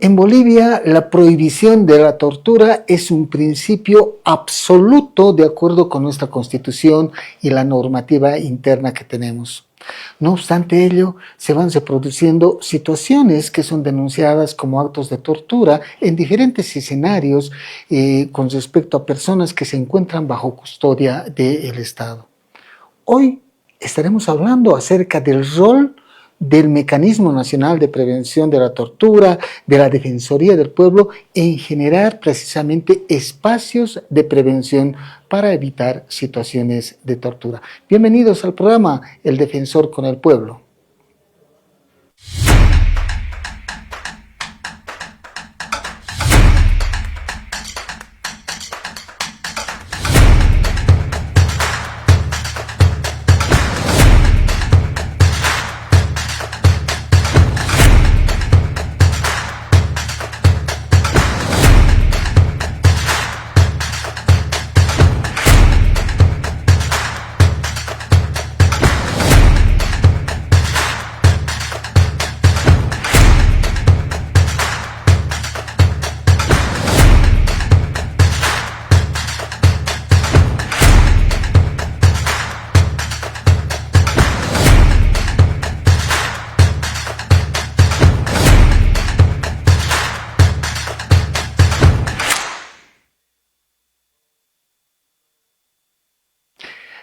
En Bolivia, la prohibición de la tortura es un principio absoluto de acuerdo con nuestra Constitución y la normativa interna que tenemos. No obstante ello, se van reproduciendo situaciones que son denunciadas como actos de tortura en diferentes escenarios con respecto a personas que se encuentran bajo custodia del Estado. Hoy estaremos hablando acerca del rol del Mecanismo Nacional de Prevención de la Tortura, de la Defensoría del Pueblo, en generar precisamente espacios de prevención para evitar situaciones de tortura. Bienvenidos al programa El Defensor con el Pueblo.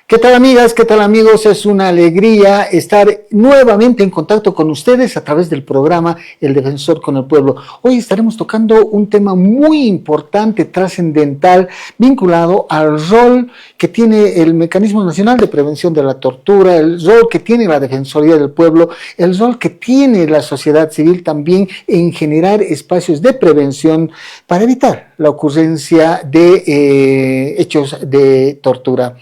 ¿Qué tal amigas? ¿Qué tal amigos? Es una alegría estar nuevamente en contacto con ustedes a través del programa El Defensor con el Pueblo. Hoy estaremos tocando un tema muy importante, trascendental, vinculado al rol que tiene el Mecanismo Nacional de Prevención de la Tortura, el rol que tiene la Defensoría del Pueblo, el rol que tiene la sociedad civil también en generar espacios de prevención para evitar la ocurrencia de hechos de tortura.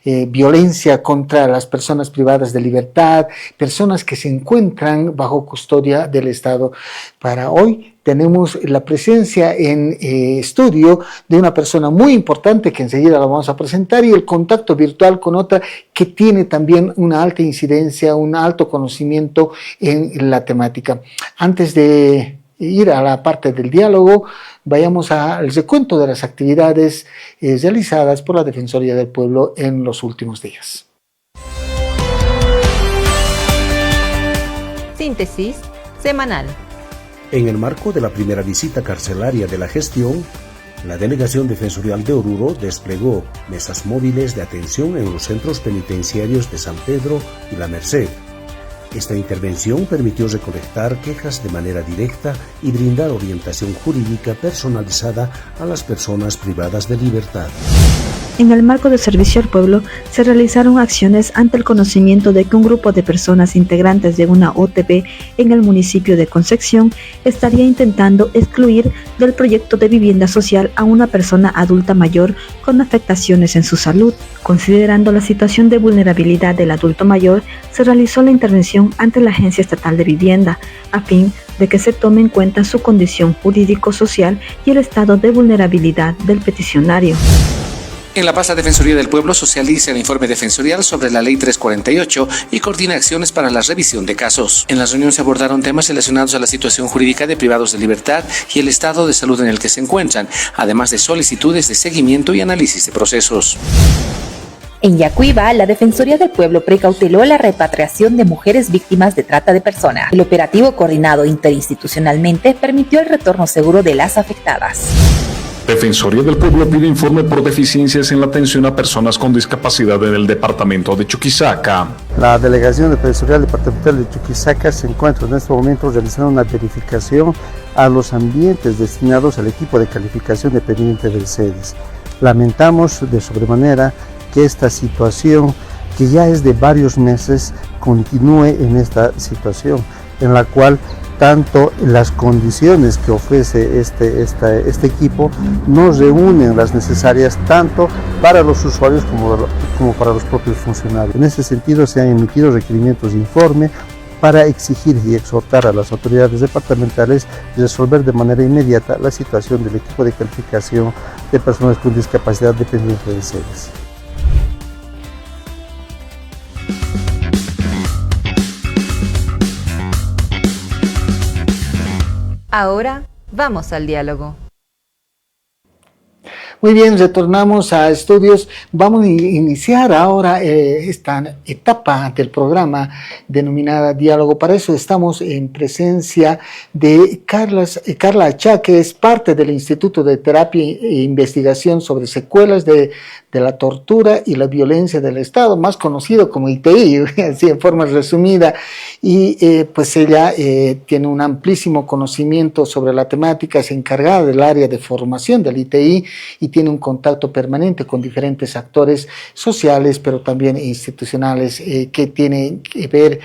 Violencia contra las personas privadas de libertad, personas que se encuentran bajo custodia del Estado. Para hoy tenemos la presencia en estudio de una persona muy importante que enseguida la vamos a presentar y el contacto virtual con otra que tiene también una alta incidencia, un alto conocimiento en la temática. Antes de ir a la parte del diálogo, vayamos al recuento de las actividades realizadas por la Defensoría del Pueblo en los últimos días. Síntesis semanal. En el marco de la primera visita carcelaria de la gestión, la Delegación Defensorial de Oruro desplegó mesas móviles de atención en los centros penitenciarios de San Pedro y La Merced. Esta intervención permitió recolectar quejas de manera directa y brindar orientación jurídica personalizada a las personas privadas de libertad. En el marco del servicio al pueblo, se realizaron acciones ante el conocimiento de que un grupo de personas integrantes de una OTP en el municipio de Concepción estaría intentando excluir del proyecto de vivienda social a una persona adulta mayor con afectaciones en su salud. Considerando la situación de vulnerabilidad del adulto mayor, se realizó la intervención ante la Agencia Estatal de Vivienda, a fin de que se tome en cuenta su condición jurídico-social y el estado de vulnerabilidad del peticionario. En La Paz, la Defensoría del Pueblo socializa el informe defensorial sobre la Ley 348 y coordina acciones para la revisión de casos. En la reunión se abordaron temas relacionados a la situación jurídica de privados de libertad y el estado de salud en el que se encuentran, además de solicitudes de seguimiento y análisis de procesos. En Yacuiba, la Defensoría del Pueblo precauteló la repatriación de mujeres víctimas de trata de personas. El operativo coordinado interinstitucionalmente permitió el retorno seguro de las afectadas. Defensoría del Pueblo pide informe por deficiencias en la atención a personas con discapacidad en el departamento de Chuquisaca. La Delegación Defensorial Departamental de Chuquisaca se encuentra en este momento realizando una verificación a los ambientes destinados al equipo de calificación dependiente del CEDES. Lamentamos de sobremanera que esta situación, que ya es de varios meses, continúe en esta situación, en la cual tanto las condiciones que ofrece este equipo no reúnen las necesarias tanto para los usuarios como para los propios funcionarios. En ese sentido se han emitido requerimientos de informe para exigir y exhortar a las autoridades departamentales resolver de manera inmediata la situación del equipo de calificación de personas con discapacidad dependiente de CEDES. Ahora, Vamos al diálogo. Muy bien, retornamos a estudios. Vamos a iniciar ahora esta etapa del programa denominada Diálogo. Para eso estamos en presencia de Carla Achá, que es parte del Instituto de Terapia e Investigación sobre Secuelas de la Tortura y la Violencia del Estado, más conocido como ITI, así en forma resumida. Y pues ella tiene un amplísimo conocimiento sobre la temática, es encargada del área de formación del ITI y tiene un contacto permanente con diferentes actores sociales, pero también institucionales, que tienen que ver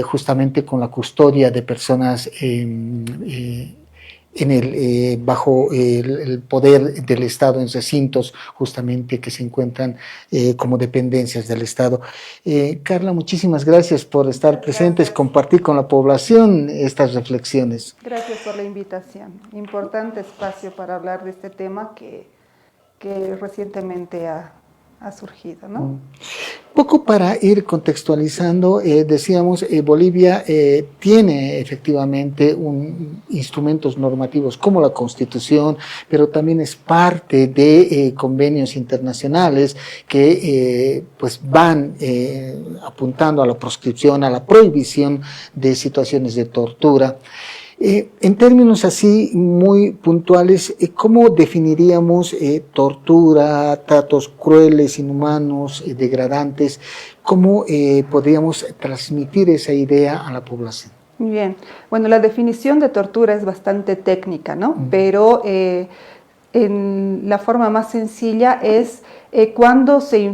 justamente con la custodia de personas bajo el poder del Estado en recintos justamente que se encuentran como dependencias del Estado. Carla, muchísimas gracias por estar presentes, compartir con la población estas reflexiones. Gracias por la invitación. Importante espacio para hablar de este tema que recientemente ha surgido, ¿no? Poco para ir contextualizando, decíamos, Bolivia tiene efectivamente instrumentos normativos como la Constitución, pero también es parte de convenios internacionales que pues van apuntando a la proscripción, a la prohibición de situaciones de tortura. En términos así muy puntuales, ¿cómo definiríamos tortura, tratos crueles, inhumanos, degradantes? ¿Cómo podríamos transmitir esa idea a la población? Muy bien. Bueno, la definición de tortura es bastante técnica, ¿no? Pero en la forma más sencilla es cuando se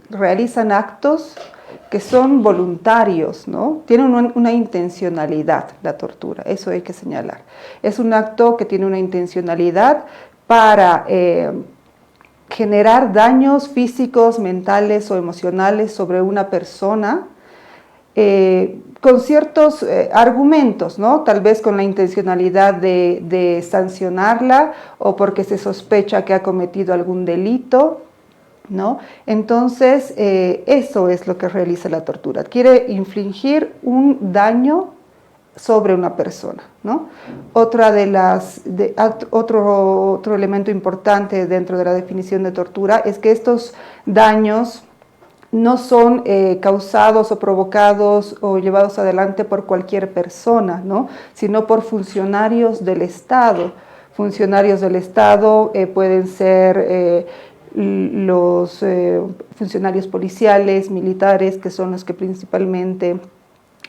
realizan actos que son voluntarios, ¿no? Tienen una intencionalidad la tortura, eso hay que señalar. Es un acto que tiene una intencionalidad para generar daños físicos, mentales o emocionales sobre una persona con ciertos argumentos, ¿no? Tal vez con la intencionalidad de sancionarla o porque se sospecha que ha cometido algún delito, ¿no? Entonces, eso es lo que realiza la tortura. Quiere infligir un daño sobre una persona, ¿no? Otro elemento importante dentro de la definición de tortura es que estos daños no son causados o provocados o llevados adelante por cualquier persona, ¿no? Sino por funcionarios del Estado. Funcionarios del Estado pueden ser los funcionarios policiales, militares, que son los que principalmente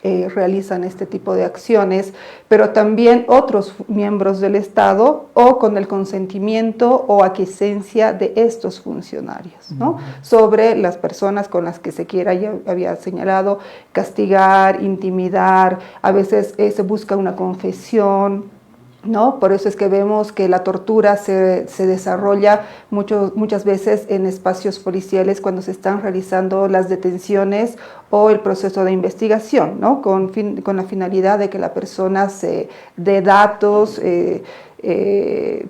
realizan este tipo de acciones, pero también otros miembros del Estado o con el consentimiento o aquiescencia de estos funcionarios, ¿no? Sobre las personas con las que se quiera, ya había señalado, castigar, intimidar, a veces se busca una confesión, ¿no? Por eso es que vemos que la tortura se desarrolla muchas veces en espacios policiales cuando se están realizando las detenciones o el proceso de investigación, ¿no? Con la finalidad de que la persona se dé datos,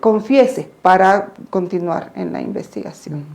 confiese para continuar en la investigación.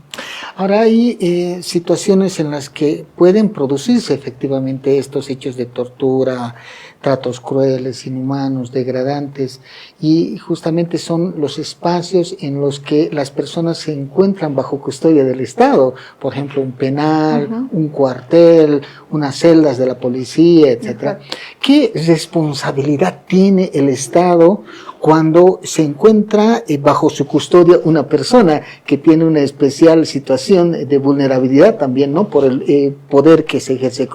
Ahora hay situaciones en las que pueden producirse efectivamente estos hechos de tortura, tratos crueles, inhumanos, degradantes, y justamente son los espacios en los que las personas se encuentran bajo custodia del Estado, por ejemplo, un penal, un cuartel, unas celdas de la policía, etc. ¿Qué responsabilidad tiene el Estado cuando se encuentra bajo su custodia una persona que tiene una especial situación de vulnerabilidad también, ¿no? Por el poder que se ejerce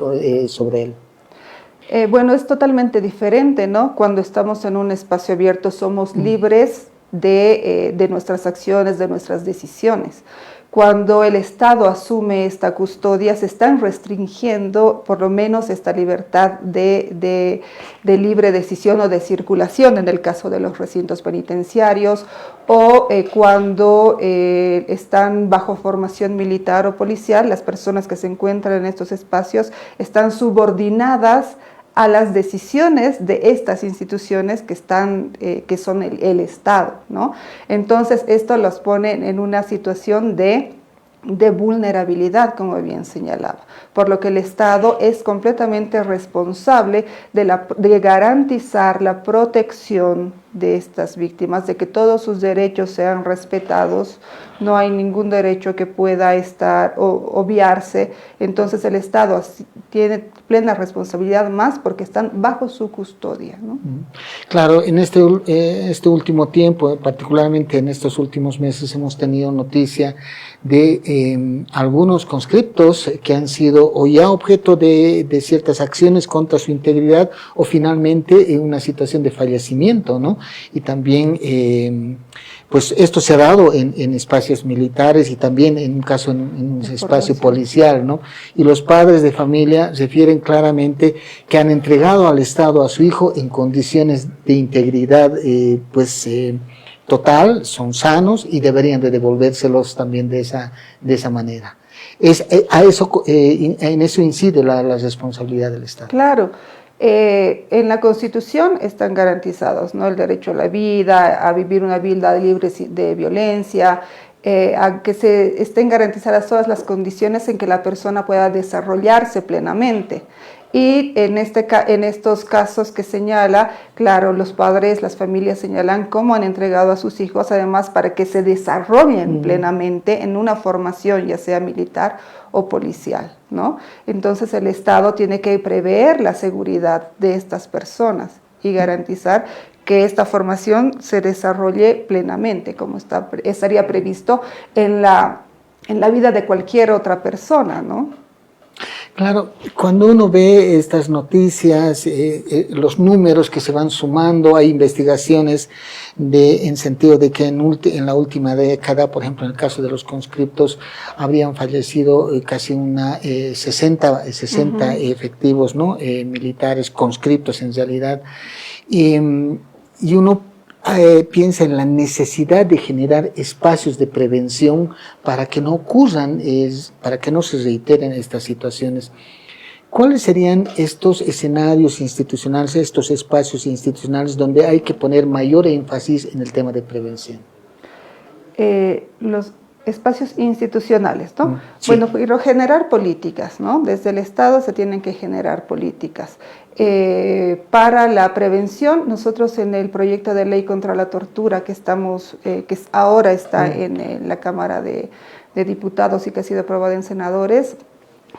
sobre él? Bueno, es totalmente diferente, ¿no? Cuando estamos en un espacio abierto somos libres de nuestras acciones, de nuestras decisiones. Cuando el Estado asume esta custodia, se están restringiendo por lo menos esta libertad de libre decisión o de circulación en el caso de los recintos penitenciarios, o cuando están bajo formación militar o policial, las personas que se encuentran en estos espacios están subordinadas a las decisiones de estas instituciones que son el Estado, ¿no? Entonces esto los pone en una situación de de vulnerabilidad, como bien señalaba, por lo que el Estado es completamente responsable de garantizar la protección de estas víctimas, de que todos sus derechos sean respetados, no hay ningún derecho que pueda estar obviarse. Entonces el Estado tiene plena responsabilidad, más porque están bajo su custodia, ¿no? Claro, en este último tiempo, particularmente en estos últimos meses, hemos tenido noticia de algunos conscriptos que han sido o ya objeto de ciertas acciones contra su integridad o finalmente en una situación de fallecimiento, ¿no? Y también pues esto se ha dado en espacios militares y también en un caso en un espacio policial, ¿no? Y los padres de familia refieren claramente que han entregado al Estado a su hijo en condiciones de integridad total, son sanos y deberían de devolvérselos también de esa manera. En eso incide la responsabilidad del Estado. Claro. En la Constitución están garantizados, ¿no? El derecho a la vida, a vivir una vida libre de violencia, a que se estén garantizadas todas las condiciones en que la persona pueda desarrollarse plenamente. Y en estos casos que señala, claro, los padres, las familias señalan cómo han entregado a sus hijos, además para que se desarrollen plenamente en una formación, ya sea militar o policial, ¿no? Entonces el Estado tiene que prever la seguridad de estas personas y garantizar que esta formación se desarrolle plenamente, como estaría previsto en la vida de cualquier otra persona, ¿no? Claro, cuando uno ve estas noticias, los números que se van sumando, hay investigaciones en sentido de que en la última década, por ejemplo, en el caso de los conscriptos, habrían fallecido casi 60 efectivos, ¿no? Militares conscriptos en realidad, y uno piensa en la necesidad de generar espacios de prevención para que no ocurran, para que no se reiteren estas situaciones. ¿Cuáles serían estos escenarios institucionales, estos espacios institucionales donde hay que poner mayor énfasis en el tema de prevención? Los espacios institucionales, ¿no? Sí. Bueno, pero generar políticas, ¿no? Desde el Estado se tienen que generar políticas. Para la prevención, nosotros en el proyecto de ley contra la tortura que ahora está en la Cámara de Diputados y que ha sido aprobado en senadores,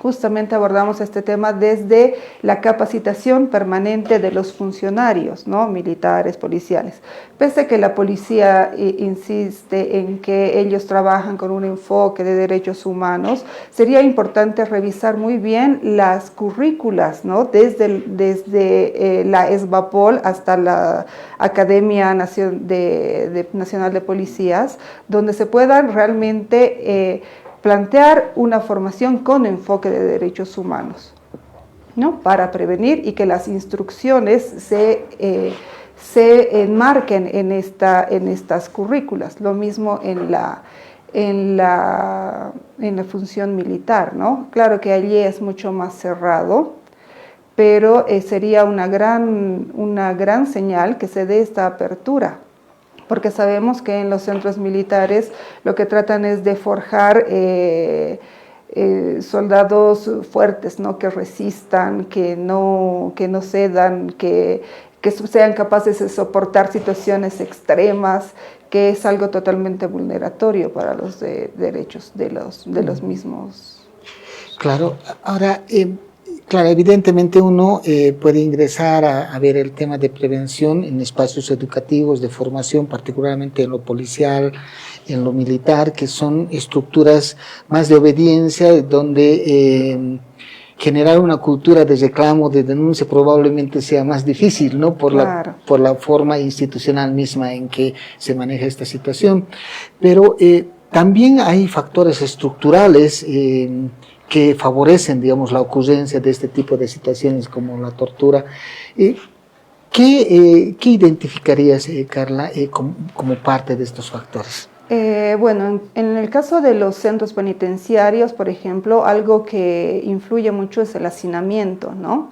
justamente abordamos este tema desde la capacitación permanente de los funcionarios, ¿no? Militares, policiales. Pese a que la policía insiste en que ellos trabajan con un enfoque de derechos humanos, sería importante revisar muy bien las currículas, ¿no? Desde la ESBAPOL hasta la Academia Nacional de Policías, donde se puedan realmente plantear una formación con enfoque de derechos humanos, ¿no? Para prevenir y que las instrucciones se enmarquen en estas currículas. Lo mismo en la función militar, ¿no? Claro que allí es mucho más cerrado, pero sería una gran señal que se dé esta apertura, porque sabemos que en los centros militares lo que tratan es de forjar soldados fuertes, ¿no? Que resistan, que no cedan, que sean capaces de soportar situaciones extremas, que es algo totalmente vulneratorio para los derechos de los mismos. Claro, ahora, claro, evidentemente uno puede ingresar a ver el tema de prevención en espacios educativos, de formación, particularmente en lo policial, en lo militar, que son estructuras más de obediencia, donde generar una cultura de reclamo, de denuncia, probablemente sea más difícil, ¿no? Por la forma institucional misma en que se maneja esta situación. Pero también hay factores estructurales que favorecen, digamos, la ocurrencia de este tipo de situaciones como la tortura. ¿Qué identificarías, Carla, como parte de estos factores? Bueno, en el caso de los centros penitenciarios, por ejemplo, algo que influye mucho es el hacinamiento, ¿no?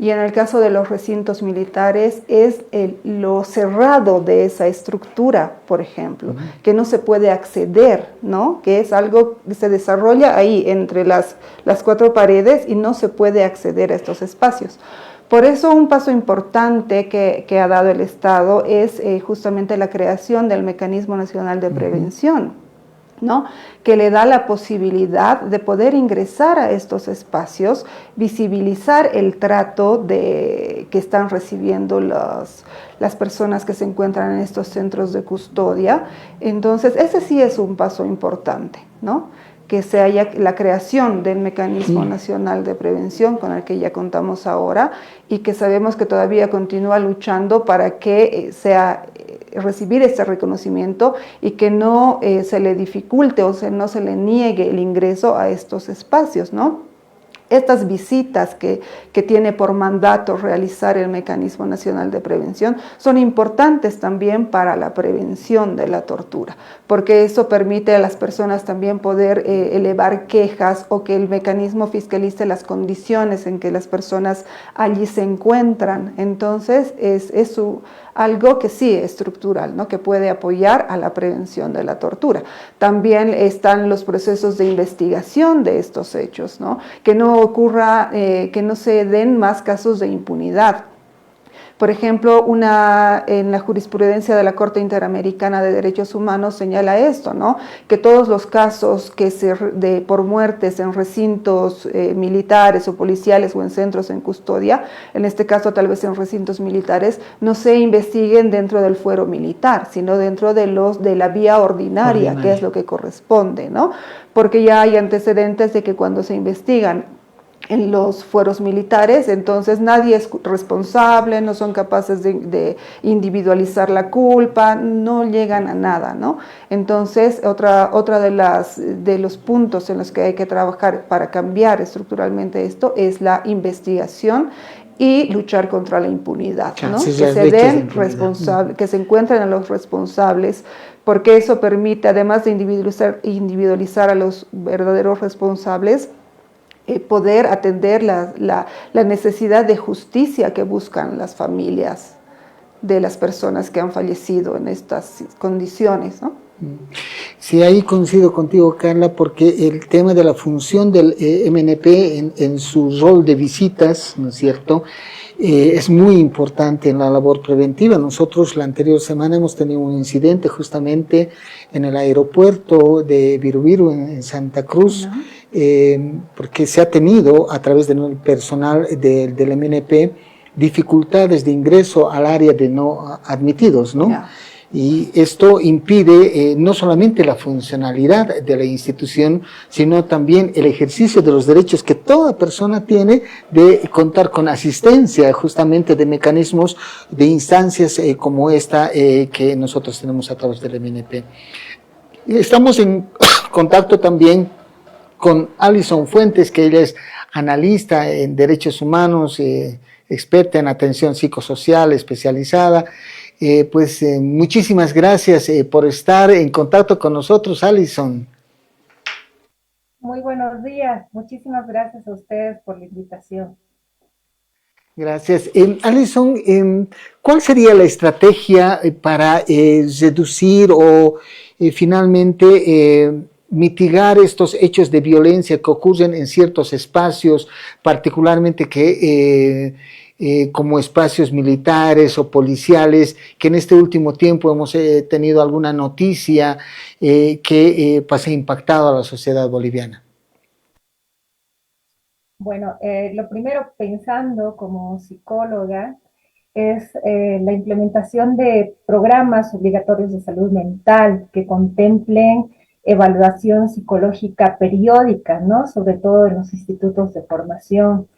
Y en el caso de los recintos militares es lo cerrado de esa estructura, por ejemplo, que no se puede acceder, ¿no? Que es algo que se desarrolla ahí entre las cuatro paredes y no se puede acceder a estos espacios. Por eso un paso importante que ha dado el Estado es justamente la creación del Mecanismo Nacional de Prevención, ¿no? Que le da la posibilidad de poder ingresar a estos espacios, visibilizar el trato que están recibiendo las personas que se encuentran en estos centros de custodia. Entonces, ese sí es un paso importante, ¿no? Que se haya la creación del Mecanismo Nacional de Prevención con el que ya contamos ahora y que sabemos que todavía continúa luchando para que recibir este reconocimiento y que no se le dificulte o no se le niegue el ingreso a estos espacios, ¿no? Estas visitas que tiene por mandato realizar el Mecanismo Nacional de Prevención son importantes también para la prevención de la tortura, porque eso permite a las personas también poder elevar quejas o que el mecanismo fiscalice las condiciones en que las personas allí se encuentran. Entonces es algo que sí es estructural, ¿no? Que puede apoyar a la prevención de la tortura. También están los procesos de investigación de estos hechos, ¿no? Que no ocurra, que no se den más casos de impunidad. Por ejemplo, en la jurisprudencia de la Corte Interamericana de Derechos Humanos señala esto, ¿no? Que todos los casos por muertes en recintos militares o policiales o en centros en custodia, en este caso tal vez en recintos militares, no se investiguen dentro del fuero militar, sino dentro de la vía ordinaria, que es lo que corresponde, ¿no? Porque ya hay antecedentes de que cuando se investigan en los fueros militares, entonces nadie es responsable, no son capaces de individualizar la culpa, no llegan a nada, ¿no? Entonces, otra de los puntos en los que hay que trabajar para cambiar estructuralmente esto es la investigación y luchar contra la impunidad, ¿no? Que se encuentren a los responsables, porque eso permite, además de individualizar a los verdaderos responsables, poder atender la necesidad de justicia que buscan las familias de las personas que han fallecido en estas condiciones, ¿no? Sí, ahí coincido contigo, Carla, porque el tema de la función del MNP en su rol de visitas, ¿no es cierto?, es muy importante en la labor preventiva. Nosotros la anterior semana hemos tenido un incidente justamente en el aeropuerto de Virubiru, en Santa Cruz, porque se ha tenido a través del personal del MNP dificultades de ingreso al área de no admitidos, ¿no? Y esto impide no solamente la funcionalidad de la institución, sino también el ejercicio de los derechos que toda persona tiene de contar con asistencia justamente de mecanismos, de instancias como esta que nosotros tenemos a través del MNP. Estamos en contacto también con Alison Fuentes, que ella es analista en derechos humanos, experta en atención psicosocial especializada. Muchísimas gracias por estar en contacto con nosotros, Alison. Muy buenos días, muchísimas gracias a ustedes por la invitación. Gracias. Alison, ¿cuál sería la estrategia para reducir o finalmente mitigar estos hechos de violencia que ocurren en ciertos espacios, particularmente como espacios militares o policiales, que en este último tiempo hemos tenido alguna noticia que ha impactado a la sociedad boliviana? Bueno, lo primero, pensando como psicóloga, es la implementación de programas obligatorios de salud mental que contemplen evaluación psicológica periódica, ¿no? Sobre todo en los institutos de formación.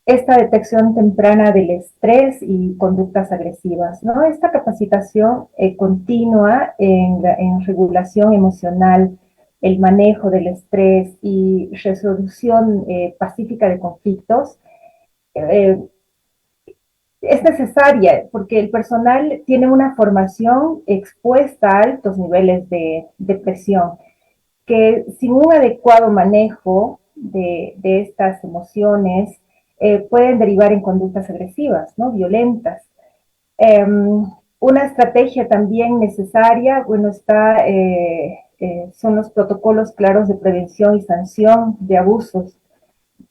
Esta detección temprana del estrés y conductas agresivas, ¿no? Esta capacitación continua en regulación emocional, el manejo del estrés y resolución pacífica de conflictos, es necesaria porque el personal tiene una formación expuesta a altos niveles de depresión, que sin un adecuado manejo de estas emociones pueden derivar en conductas agresivas, ¿no? Violentas. Una estrategia también necesaria, bueno, son los protocolos claros de prevención y sanción de abusos,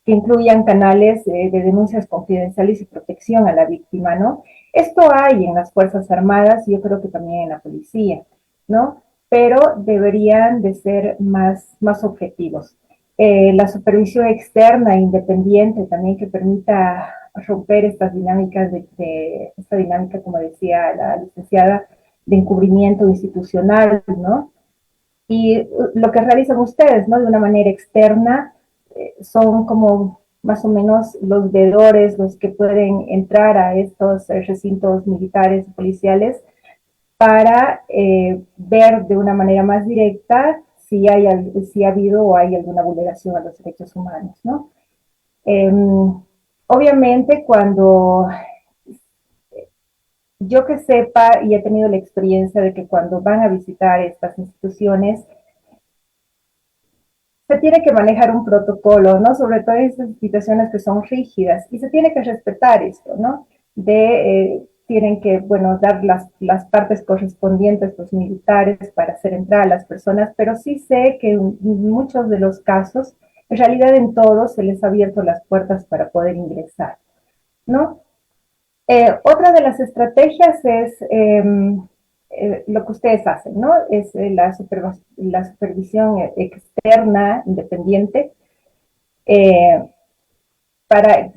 que incluyan canales de denuncias confidenciales y protección a la víctima, ¿no? Esto hay en las Fuerzas Armadas y yo creo que también en la policía, ¿no? Pero deberían de ser más objetivos. La supervisión externa e independiente también que permita romper estas dinámicas esta dinámica, como decía la licenciada, de encubrimiento institucional, ¿no? Y lo que realizan ustedes, ¿no? De una manera externa, son como más o menos los veedores, los que pueden entrar a estos recintos militares y policiales para ver de una manera más directa si ha habido o hay alguna vulneración a los derechos humanos, ¿no? Obviamente, cuando yo que sepa y he tenido la experiencia de que cuando van a visitar estas instituciones, se tiene que manejar un protocolo, ¿no? Sobre todo en estas situaciones que son rígidas, y se tiene que respetar esto, ¿no? Tienen que, bueno, dar las partes correspondientes los militares para hacer entrar a las personas, pero sí sé que en muchos de los casos, en realidad en todos se les ha abierto las puertas para poder ingresar, ¿no? Otra de las estrategias es lo que ustedes hacen, ¿no? Es la supervisión externa, independiente,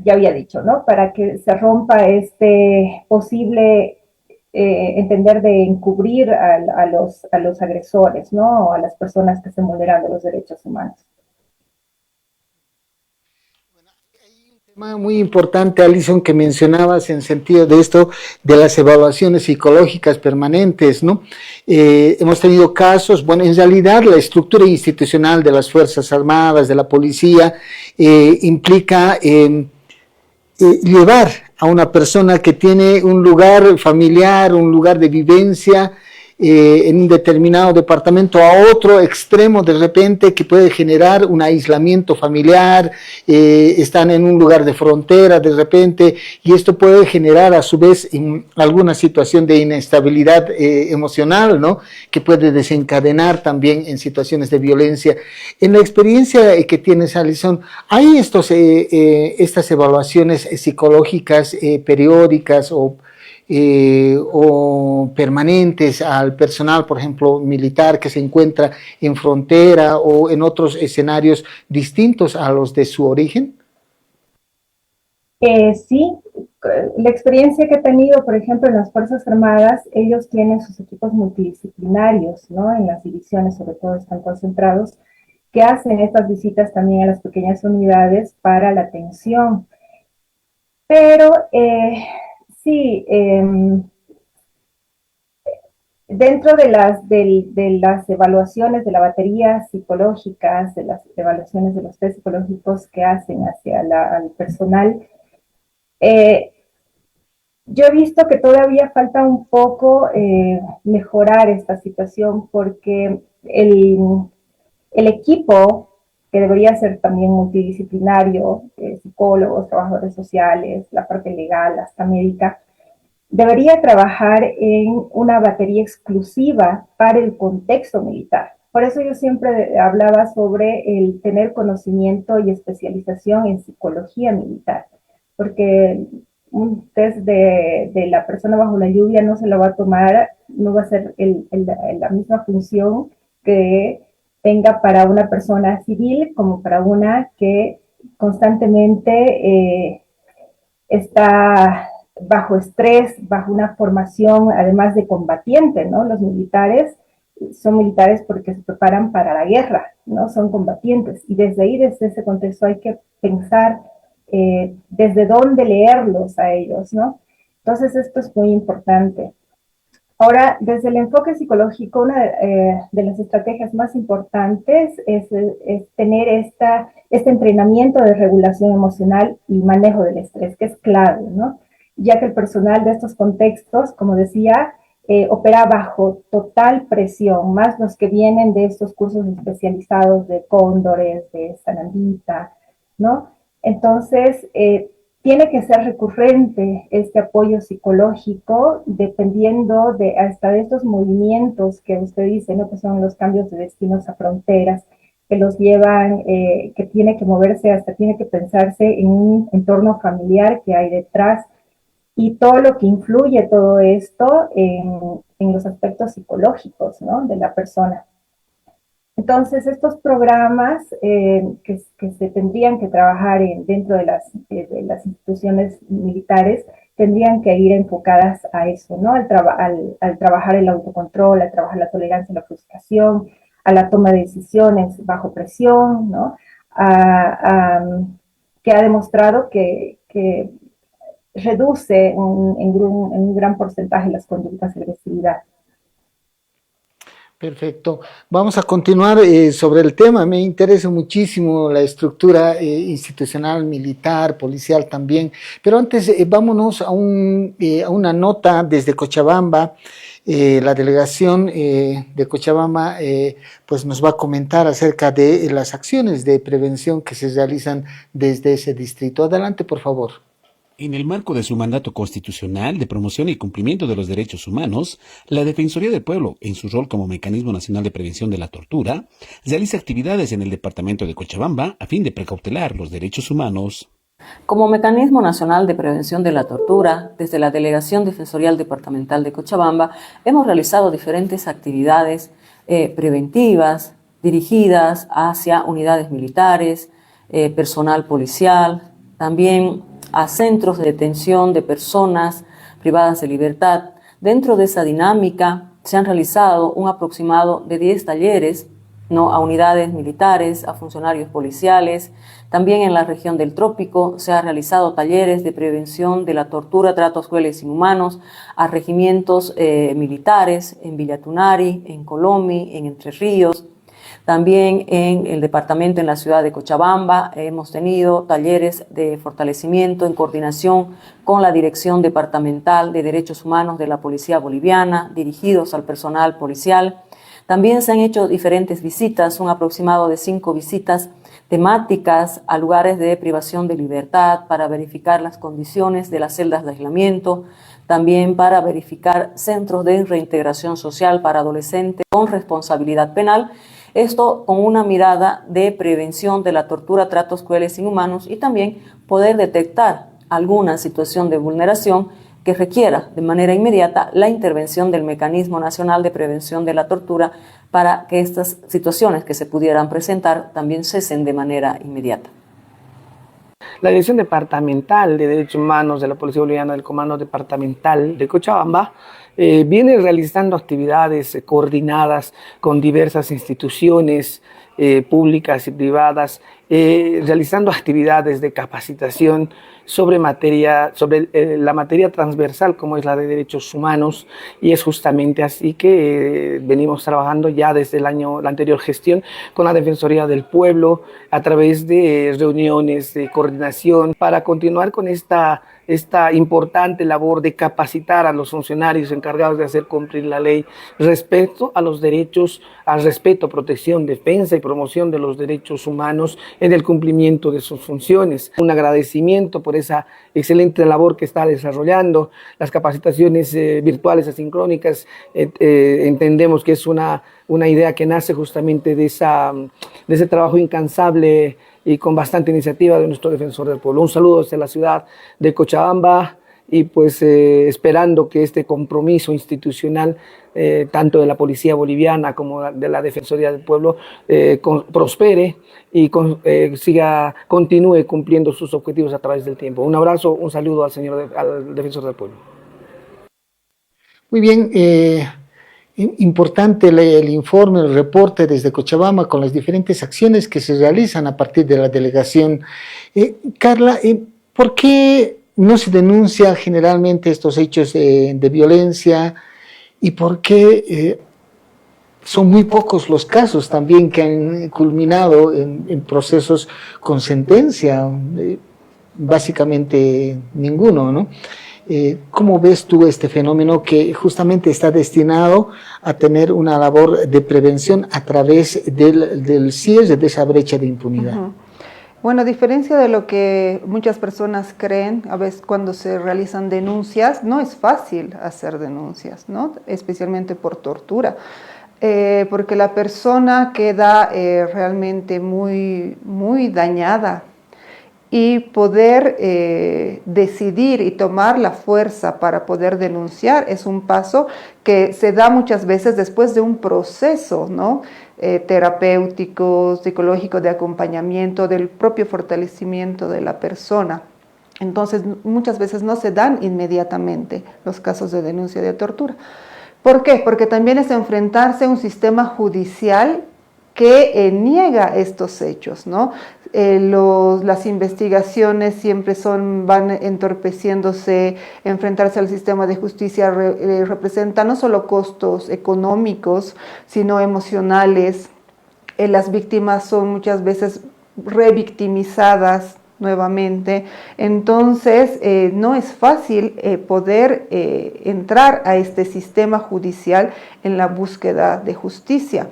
ya había dicho, ¿no? Para que se rompa este posible entender de encubrir a los agresores, ¿no? O a las personas que estén vulnerando los derechos humanos. Tema muy importante, Alison, que mencionabas en sentido de esto, de las evaluaciones psicológicas permanentes, ¿no? Hemos tenido casos, bueno, en realidad la estructura institucional de las Fuerzas Armadas, de la policía, implica llevar a una persona que tiene un lugar familiar, un lugar de vivencia, en un determinado departamento a otro extremo de repente que puede generar un aislamiento familiar, están en un lugar de frontera de repente y esto puede generar a su vez alguna situación de inestabilidad emocional, ¿no? Que puede desencadenar también en situaciones de violencia. En la experiencia que tienes, Alison, ¿hay estas evaluaciones psicológicas periódicas o permanentes al personal, por ejemplo, militar que se encuentra en frontera o en otros escenarios distintos a los de su origen? Sí, la experiencia que he tenido, por ejemplo, en las Fuerzas Armadas, ellos tienen sus equipos multidisciplinarios, ¿no? En las divisiones, sobre todo, están concentrados, que hacen estas visitas también a las pequeñas unidades para la atención. Pero sí, dentro de las evaluaciones de la batería psicológicas, de las evaluaciones de los test psicológicos que hacen hacia al personal, yo he visto que todavía falta un poco mejorar esta situación porque el equipo, que debería ser también multidisciplinario, psicólogos, trabajadores sociales, la parte legal, hasta médica, debería trabajar en una batería exclusiva para el contexto militar. Por eso yo siempre hablaba sobre el tener conocimiento y especialización en psicología militar, porque un test de la persona bajo la lluvia no se lo va a tomar, no va a ser la misma función que tenga para una persona civil como para una que constantemente está bajo estrés, bajo una formación además de combatiente, ¿no? Los militares son militares porque se preparan para la guerra, ¿no? Son combatientes y desde ahí, desde ese contexto hay que pensar desde dónde leerlos a ellos, ¿no? Entonces esto es muy importante. Ahora, desde el enfoque psicológico, una de las estrategias más importantes es tener este entrenamiento de regulación emocional y manejo del estrés, que es clave, ¿no? Ya que el personal de estos contextos, como decía, opera bajo total presión, más los que vienen de estos cursos especializados de cóndores, de Sanandita, ¿no? Entonces, tiene que ser recurrente este apoyo psicológico, dependiendo de hasta de estos movimientos que usted dice, ¿no? Que son los cambios de destinos a fronteras, que los llevan, que tiene que moverse, hasta tiene que pensarse en un entorno familiar que hay detrás, y todo lo que influye todo esto en los aspectos psicológicos, ¿no? De la persona. Entonces, estos programas que se tendrían que trabajar dentro de las instituciones militares tendrían que ir enfocadas a eso, ¿no? Al trabajar el autocontrol, al trabajar la tolerancia a la frustración, a la toma de decisiones bajo presión, ¿no? Que ha demostrado que reduce en un gran porcentaje las conductas de agresividad. Perfecto. Vamos a continuar sobre el tema. Me interesa muchísimo la estructura institucional, militar, policial también. Pero antes, vámonos a una nota desde Cochabamba. La delegación de Cochabamba pues nos va a comentar acerca de las acciones de prevención que se realizan desde ese distrito. Adelante, por favor. En el marco de su mandato constitucional de promoción y cumplimiento de los derechos humanos, la Defensoría del Pueblo, en su rol como Mecanismo Nacional de Prevención de la Tortura, realiza actividades en el departamento de Cochabamba a fin de precautelar los derechos humanos. Como Mecanismo Nacional de Prevención de la Tortura, desde la Delegación Defensorial Departamental de Cochabamba, hemos realizado diferentes actividades preventivas dirigidas hacia unidades militares, personal policial, también a centros de detención de personas privadas de libertad. Dentro de esa dinámica se han realizado un aproximado de 10 talleres, ¿no?, a unidades militares, a funcionarios policiales. También en la región del Trópico se han realizado talleres de prevención de la tortura, tratos crueles e inhumanos a regimientos militares en Villa Tunari, en Colomi, en Entre Ríos. También en el departamento, en la ciudad de Cochabamba, hemos tenido talleres de fortalecimiento en coordinación con la Dirección Departamental de Derechos Humanos de la Policía Boliviana, dirigidos al personal policial. También se han hecho diferentes visitas, un aproximado de 5 visitas temáticas a lugares de privación de libertad para verificar las condiciones de las celdas de aislamiento, también para verificar centros de reintegración social para adolescentes con responsabilidad penal. Esto con una mirada de prevención de la tortura, tratos crueles e inhumanos, y también poder detectar alguna situación de vulneración que requiera de manera inmediata la intervención del Mecanismo Nacional de Prevención de la Tortura para que estas situaciones que se pudieran presentar también cesen de manera inmediata. La Dirección Departamental de Derechos Humanos de la Policía Boliviana del Comando Departamental de Cochabamba viene realizando actividades coordinadas con diversas instituciones públicas y privadas, realizando actividades de capacitación sobre la materia transversal como es la de derechos humanos, y es justamente así que venimos trabajando ya desde la anterior gestión con la Defensoría del Pueblo a través de reuniones de coordinación para continuar con esta importante labor de capacitar a los funcionarios encargados de hacer cumplir la ley respecto a los derechos, al respeto, protección, defensa y promoción de los derechos humanos en el cumplimiento de sus funciones. Un agradecimiento por esa excelente labor que está desarrollando. Las capacitaciones virtuales asincrónicas entendemos que es una idea que nace justamente de ese trabajo incansable y con bastante iniciativa de nuestro Defensor del Pueblo. Un saludo desde la ciudad de Cochabamba y pues esperando que este compromiso institucional tanto de la Policía Boliviana como de la Defensoría del Pueblo prospere y continúe cumpliendo sus objetivos a través del tiempo. Un abrazo, un saludo al Defensor del Pueblo. Muy bien, importante el informe, el reporte desde Cochabamba con las diferentes acciones que se realizan a partir de la delegación. Carla, ¿por qué no se denuncia generalmente estos hechos de violencia y por qué son muy pocos los casos también que han culminado en procesos con sentencia? Básicamente ninguno, ¿no? ¿Cómo ves tú este fenómeno que justamente está destinado a tener una labor de prevención a través del cierre de esa brecha de impunidad? Bueno, a diferencia de lo que muchas personas creen, a veces cuando se realizan denuncias, no es fácil hacer denuncias, ¿no? Especialmente por tortura, porque la persona queda realmente muy dañada, y poder decidir y tomar la fuerza para poder denunciar es un paso que se da muchas veces después de un proceso, ¿no? Terapéutico, psicológico, de acompañamiento, del propio fortalecimiento de la persona. Entonces, muchas veces no se dan inmediatamente los casos de denuncia de tortura. ¿Por qué? Porque también es enfrentarse a un sistema judicial que niega estos hechos, ¿no? Las investigaciones siempre van entorpeciéndose. Enfrentarse al sistema de justicia representa no solo costos económicos, sino emocionales. Las víctimas son muchas veces revictimizadas nuevamente. Entonces, no es fácil poder entrar a este sistema judicial en la búsqueda de justicia.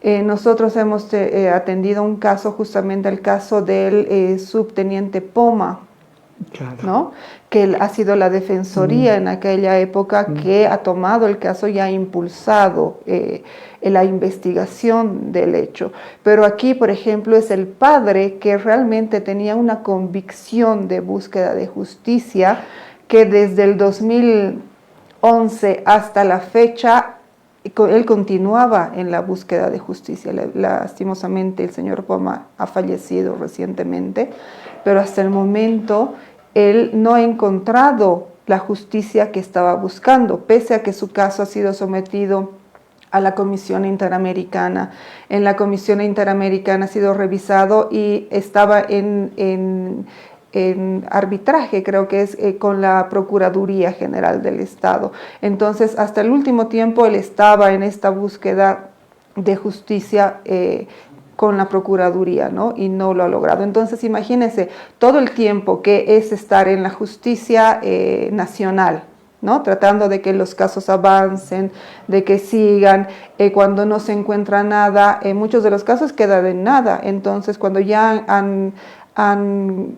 Nosotros hemos atendido un caso, justamente el caso del subteniente Poma, claro, ¿no? Que ha sido la defensoría en aquella época que ha tomado el caso y ha impulsado la investigación del hecho. Pero aquí, por ejemplo, es el padre que realmente tenía una convicción de búsqueda de justicia, que desde el 2011 hasta la fecha él continuaba en la búsqueda de justicia. Lastimosamente el señor Poma ha fallecido recientemente, pero hasta el momento él no ha encontrado la justicia que estaba buscando, pese a que su caso ha sido sometido a la Comisión Interamericana. En la Comisión Interamericana ha sido revisado y estaba en arbitraje, creo que es con la Procuraduría General del Estado. Entonces, hasta el último tiempo él estaba en esta búsqueda de justicia con la Procuraduría, ¿no? Y no lo ha logrado. Entonces, imagínense todo el tiempo que es estar en la justicia nacional, ¿no? Tratando de que los casos avancen, de que sigan. Cuando no se encuentra nada, en muchos de los casos queda de nada. Entonces, cuando ya han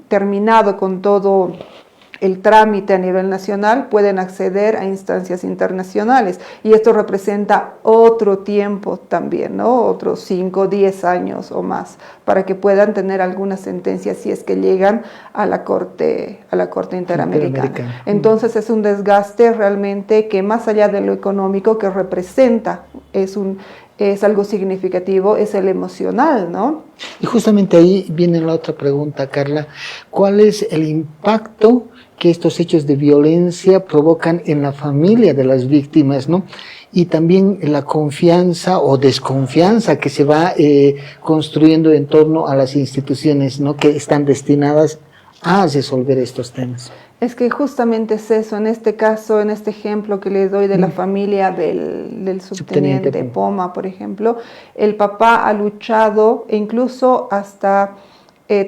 terminado con todo el trámite a nivel nacional, pueden acceder a instancias internacionales, y esto representa otro tiempo también, ¿no? Otros 5, 10 años o más, para que puedan tener alguna sentencia si es que llegan a la Corte Interamericana. Entonces es un desgaste realmente que, más allá de lo económico que representa, es algo significativo, es el emocional, ¿no? Y justamente ahí viene la otra pregunta, Carla. ¿Cuál es el impacto que estos hechos de violencia provocan en la familia de las víctimas, ¿no? Y también la confianza o desconfianza que se va construyendo en torno a las instituciones, ¿no? Que están destinadas a resolver estos temas. Es que justamente es eso. En este caso, en este ejemplo que le doy de la familia del subteniente Poma, por ejemplo, el papá ha luchado, e incluso hasta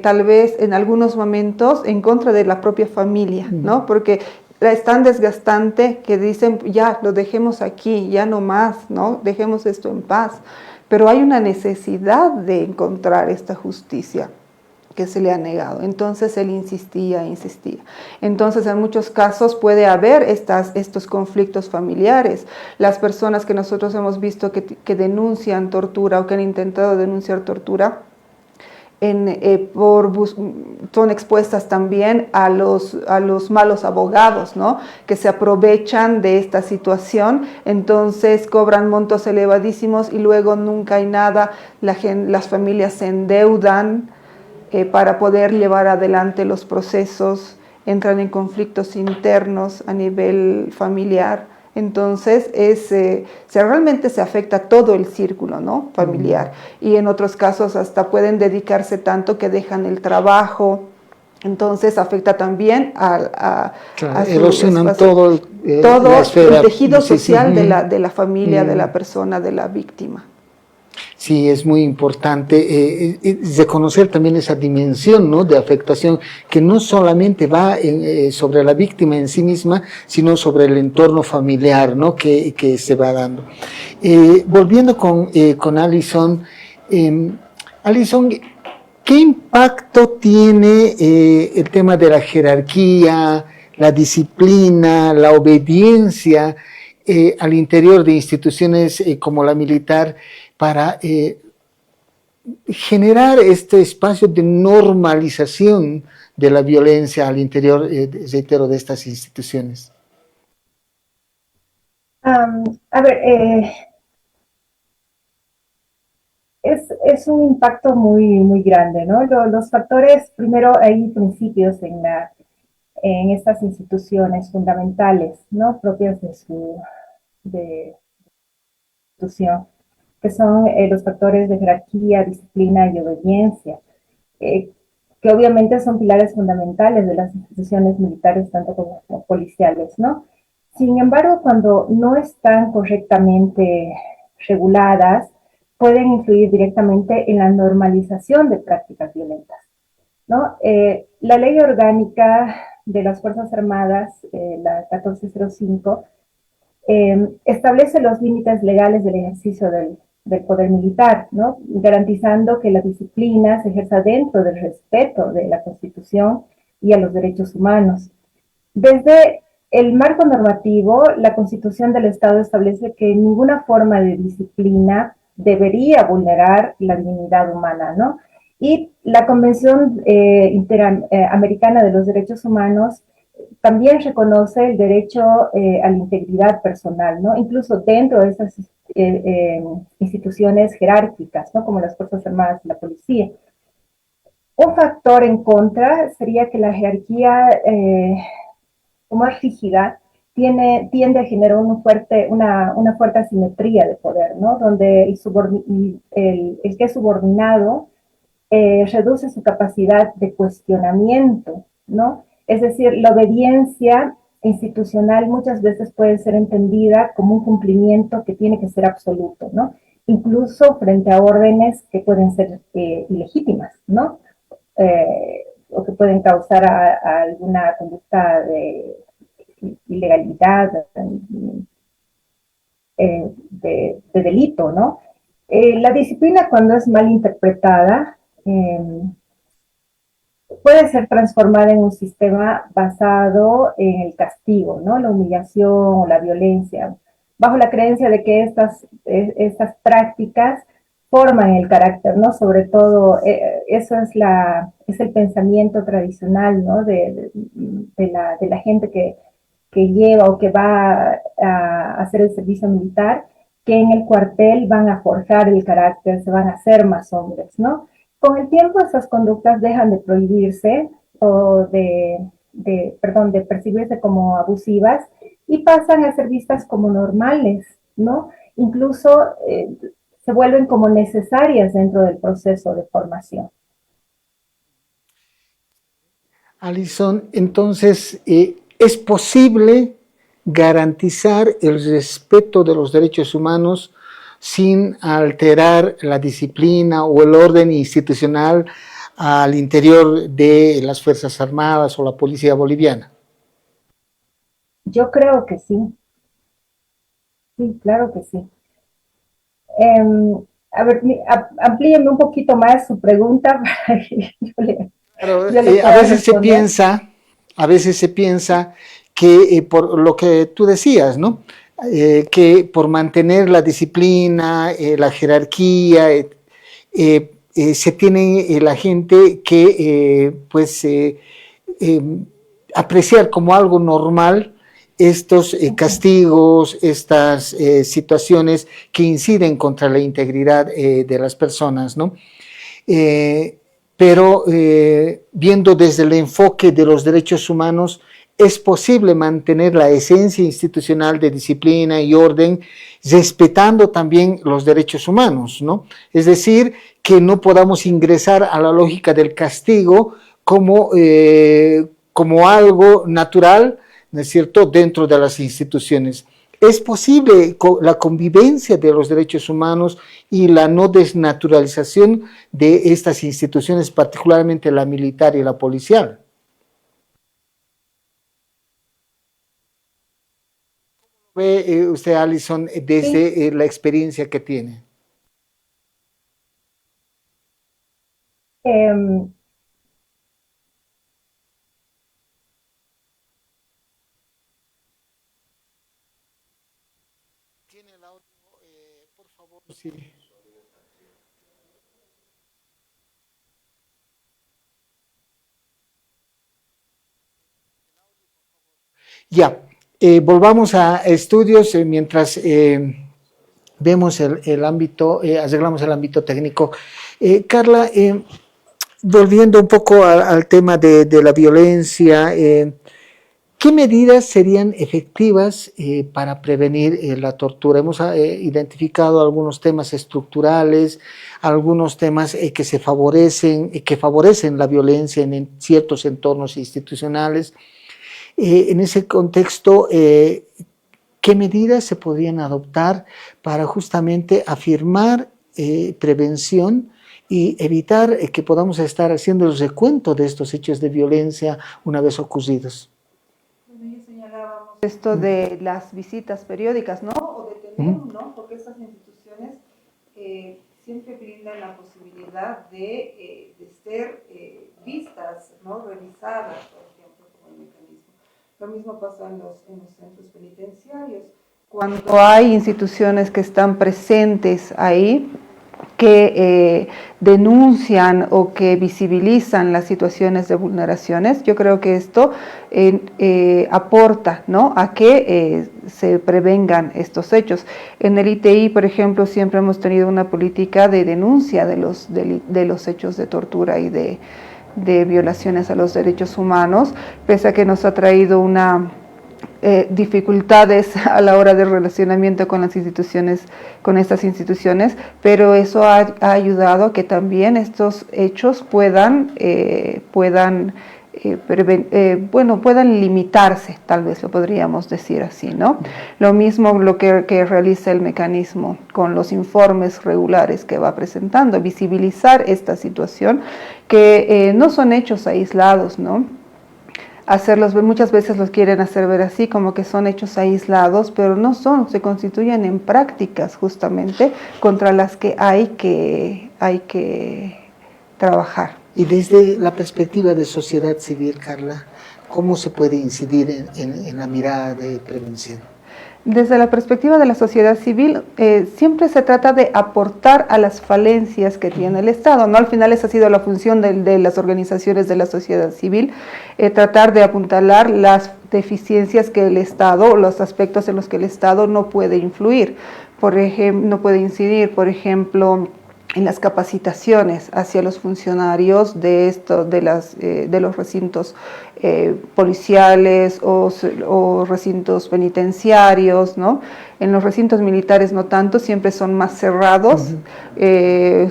tal vez en algunos momentos en contra de la propia familia, ¿no? Porque es tan desgastante que dicen, ya, lo dejemos aquí, ya no más, ¿no? Dejemos esto en paz. Pero hay una necesidad de encontrar esta justicia que se le ha negado. Entonces él insistía. Entonces, en muchos casos puede haber estos conflictos familiares. Las personas que nosotros hemos visto que denuncian tortura o que han intentado denunciar tortura, son expuestas también a los malos abogados, ¿no? Que se aprovechan de esta situación. Entonces cobran montos elevadísimos y luego nunca hay nada. Las familias se endeudan para poder llevar adelante los procesos, entran en conflictos internos a nivel familiar. Entonces realmente se afecta todo el círculo, ¿no? Familiar. Y en otros casos hasta pueden dedicarse tanto que dejan el trabajo. Entonces afecta también erosionan todo el tejido social de la familia, de la persona, de la víctima. Sí, es muy importante reconocer también esa dimensión, ¿no? De afectación que no solamente va sobre la víctima en sí misma, sino sobre el entorno familiar, ¿no? Que se va dando. Volviendo con Alison, Alison, ¿Qué impacto tiene el tema de la jerarquía, la disciplina, la obediencia al interior de instituciones como la militar para generar este espacio de normalización de la violencia al interior, reitero, de estas instituciones? A ver, es un impacto muy grande, ¿no? Los factores, primero hay principios en estas instituciones fundamentales, ¿no? Propias de su institución, que son los factores de jerarquía, disciplina y obediencia, eh, que obviamente son pilares fundamentales de las instituciones militares, tanto como policiales, ¿no? Sin embargo, cuando no están correctamente reguladas, pueden influir directamente en la normalización de prácticas violentas, ¿no? La ley orgánica de las Fuerzas Armadas, la 1405, establece los límites legales del ejercicio del poder militar, ¿no? Garantizando que la disciplina se ejerza dentro del respeto de la Constitución y a los derechos humanos. Desde el marco normativo, la Constitución del Estado establece que ninguna forma de disciplina debería vulnerar la dignidad humana, ¿no? Y la Convención Interamericana de los Derechos Humanos también reconoce el derecho a la integridad personal, ¿no? Incluso dentro de esas instituciones jerárquicas, ¿no? Como las Fuerzas Armadas y la policía. Un factor en contra sería que la jerarquía, como es rígida, tiende a generar una fuerte asimetría de poder, ¿no? Donde el que es subordinado reduce su capacidad de cuestionamiento, ¿no? Es decir, la obediencia institucional muchas veces puede ser entendida como un cumplimiento que tiene que ser absoluto, ¿no? Incluso frente a órdenes que pueden ser ilegítimas, ¿no? O que pueden causar a alguna conducta de ilegalidad, de delito, ¿no? La disciplina, cuando es mal interpretada, puede ser transformada en un sistema basado en el castigo, ¿no? La humillación o la violencia, bajo la creencia de que estas prácticas forman el carácter, ¿no? Sobre todo, eso es el pensamiento tradicional, ¿no? De la gente que lleva o que va a hacer el servicio militar, que en el cuartel van a forjar el carácter, se van a hacer más hombres, ¿no? Con el tiempo esas conductas dejan de prohibirse o de percibirse como abusivas y pasan a ser vistas como normales, ¿no? Incluso se vuelven como necesarias dentro del proceso de formación. Alison, entonces, ¿es posible garantizar el respeto de los derechos humanos sin alterar la disciplina o el orden institucional al interior de las Fuerzas Armadas o la Policía Boliviana? Yo creo que sí. Sí, claro que sí. A ver, amplíenme un poquito más su pregunta para que yo le a pueda veces responder. se piensa que por lo que tú decías, ¿no? Que por mantener la disciplina, la jerarquía, se tiene la gente que apreciar como algo normal estos castigos, estas situaciones que inciden contra la integridad de las personas, ¿no? Pero viendo desde el enfoque de los derechos humanos, es posible mantener la esencia institucional de disciplina y orden, respetando también los derechos humanos, ¿no? Es decir, que no podamos ingresar a la lógica del castigo como algo natural, ¿no es cierto?, dentro de las instituciones. Es posible la convivencia de los derechos humanos y la no desnaturalización de estas instituciones, particularmente la militar y la policial. ¿Cómo ve usted, Alison, desde la experiencia que tiene? Em, ¿Tiene el audio, por favor? Sí. Ya, volvamos a estudios mientras vemos el ámbito, arreglamos el ámbito técnico. Carla, volviendo un poco al tema de la violencia, ¿qué medidas serían efectivas para prevenir la tortura? Hemos identificado algunos temas estructurales, algunos temas que favorecen la violencia en ciertos entornos institucionales. En ese contexto, ¿qué medidas se podrían adoptar para justamente afirmar prevención y evitar que podamos estar haciendo el recuento de estos hechos de violencia una vez ocurridos? Esto de las visitas periódicas, ¿no? O de tener, ¿no? Porque estas instituciones siempre brindan la posibilidad de ser vistas, ¿no? Revisadas, por ejemplo, como el mecanismo. Lo mismo pasa en los centros penitenciarios. Cuando hay instituciones que están presentes ahí, que denuncian o que visibilizan las situaciones de vulneraciones, yo creo que esto aporta, ¿no? A que se prevengan estos hechos. En el ITI, por ejemplo, siempre hemos tenido una política de denuncia de los hechos de tortura y de violaciones a los derechos humanos, pese a que nos ha traído dificultades a la hora del relacionamiento con las instituciones, con estas instituciones, pero eso ha ayudado a que también estos hechos puedan limitarse, tal vez lo podríamos decir así, ¿no? Lo mismo lo que realiza el mecanismo con los informes regulares que va presentando, visibilizar esta situación, que no son hechos aislados, ¿no? Muchas veces los quieren hacer ver así, como que son hechos aislados, pero no son, se constituyen en prácticas justamente contra las que hay que trabajar. Y desde la perspectiva de sociedad civil, Carla, ¿cómo se puede incidir en la mirada de prevención? Desde la perspectiva de la sociedad civil, siempre se trata de aportar a las falencias que tiene el Estado, ¿no? Al final esa ha sido la función de las organizaciones de la sociedad civil, tratar de apuntalar las deficiencias que el Estado, los aspectos en los que el Estado no puede influir, no puede incidir, por ejemplo, en las capacitaciones hacia los funcionarios de los recintos policiales o recintos penitenciarios, ¿no? En los recintos militares no tanto, siempre son más cerrados.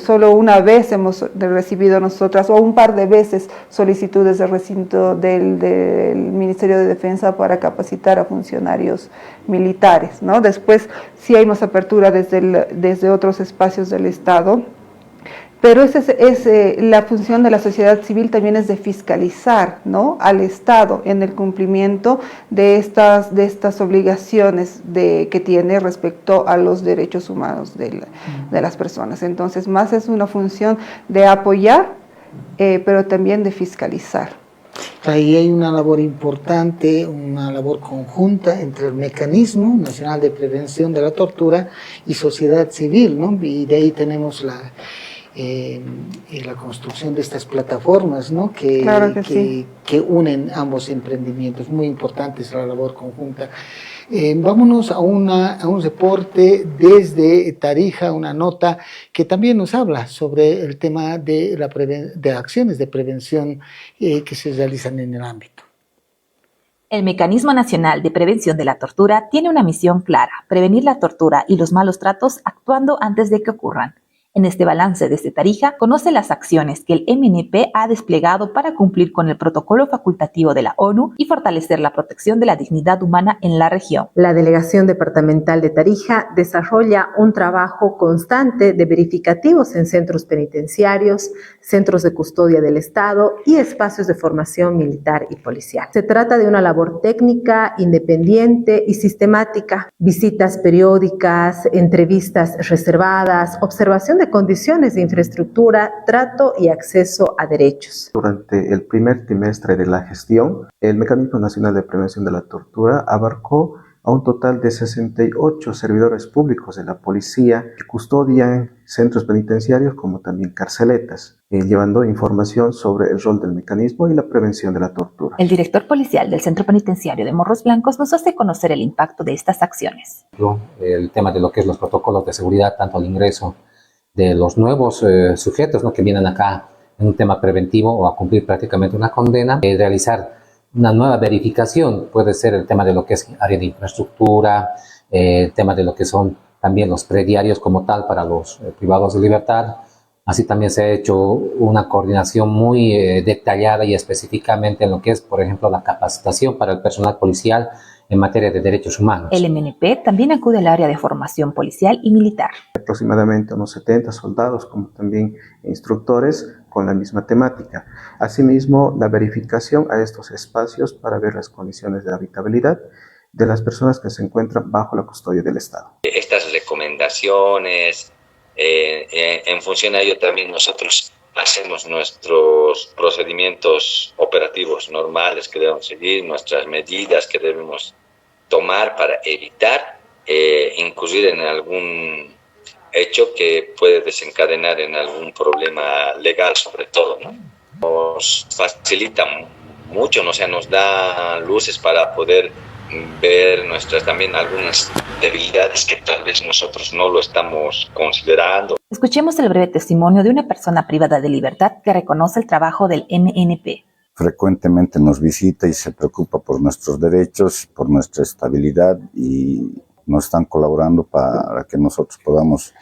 Solo una vez hemos recibido nosotras, o un par de veces, solicitudes de recinto del Ministerio de Defensa para capacitar a funcionarios militares, ¿no? Después sí hay más apertura desde otros espacios del Estado. Pero la función de la sociedad civil también es de fiscalizar, ¿no? Al Estado en el cumplimiento de estas obligaciones que tiene respecto a los derechos humanos de las personas. Entonces, más es una función de apoyar, pero también de fiscalizar. Ahí hay una labor importante, una labor conjunta entre el Mecanismo Nacional de Prevención de la Tortura y sociedad civil, ¿no? Y de ahí tenemos la construcción de estas plataformas, ¿no? que unen ambos emprendimientos. Muy importante es la labor conjunta. Vámonos a un reporte desde Tarija, una nota que también nos habla sobre el tema de acciones de prevención que se realizan en el ámbito. El Mecanismo Nacional de Prevención de la Tortura tiene una misión clara: prevenir la tortura y los malos tratos actuando antes de que ocurran. En este balance desde Tarija, conoce las acciones que el MNP ha desplegado para cumplir con el protocolo facultativo de la ONU y fortalecer la protección de la dignidad humana en la región. La Delegación Departamental de Tarija desarrolla un trabajo constante de verificativos en centros penitenciarios, centros de custodia del Estado y espacios de formación militar y policial. Se trata de una labor técnica, independiente y sistemática. Visitas periódicas, entrevistas reservadas, observación de condiciones de infraestructura, trato y acceso a derechos. Durante el primer trimestre de la gestión, el Mecanismo Nacional de Prevención de la Tortura abarcó a un total de 68 servidores públicos de la policía que custodian centros penitenciarios como también carceletas, llevando información sobre el rol del mecanismo y la prevención de la tortura. El director policial del Centro Penitenciario de Morros Blancos nos hace conocer el impacto de estas acciones. El tema de lo que es los protocolos de seguridad, tanto al ingreso de los nuevos sujetos, ¿no?, que vienen acá en un tema preventivo o a cumplir prácticamente una condena, realizar una nueva verificación, puede ser el tema de lo que es área de infraestructura, el tema de lo que son también los prediarios como tal para los privados de libertad. Así también se ha hecho una coordinación muy detallada y específicamente en lo que es, por ejemplo, la capacitación para el personal policial en materia de derechos humanos. El MNP también acude al área de formación policial y militar. Aproximadamente unos 70 soldados, como también instructores, con la misma temática. Asimismo, la verificación a estos espacios para ver las condiciones de habitabilidad de las personas que se encuentran bajo la custodia del Estado. Estas recomendaciones, en función a ello también nosotros hacemos nuestros procedimientos operativos normales que debemos seguir, nuestras medidas que debemos tomar para evitar incurrir en algún hecho que puede desencadenar en algún problema legal, sobre todo, ¿no? Nos facilita mucho, o sea, nos da luces para poder ver nuestras también algunas debilidades que tal vez nosotros no lo estamos considerando. Escuchemos el breve testimonio de una persona privada de libertad que reconoce el trabajo del MNP. Frecuentemente nos visita y se preocupa por nuestros derechos, por nuestra estabilidad y nos están colaborando para que nosotros podamos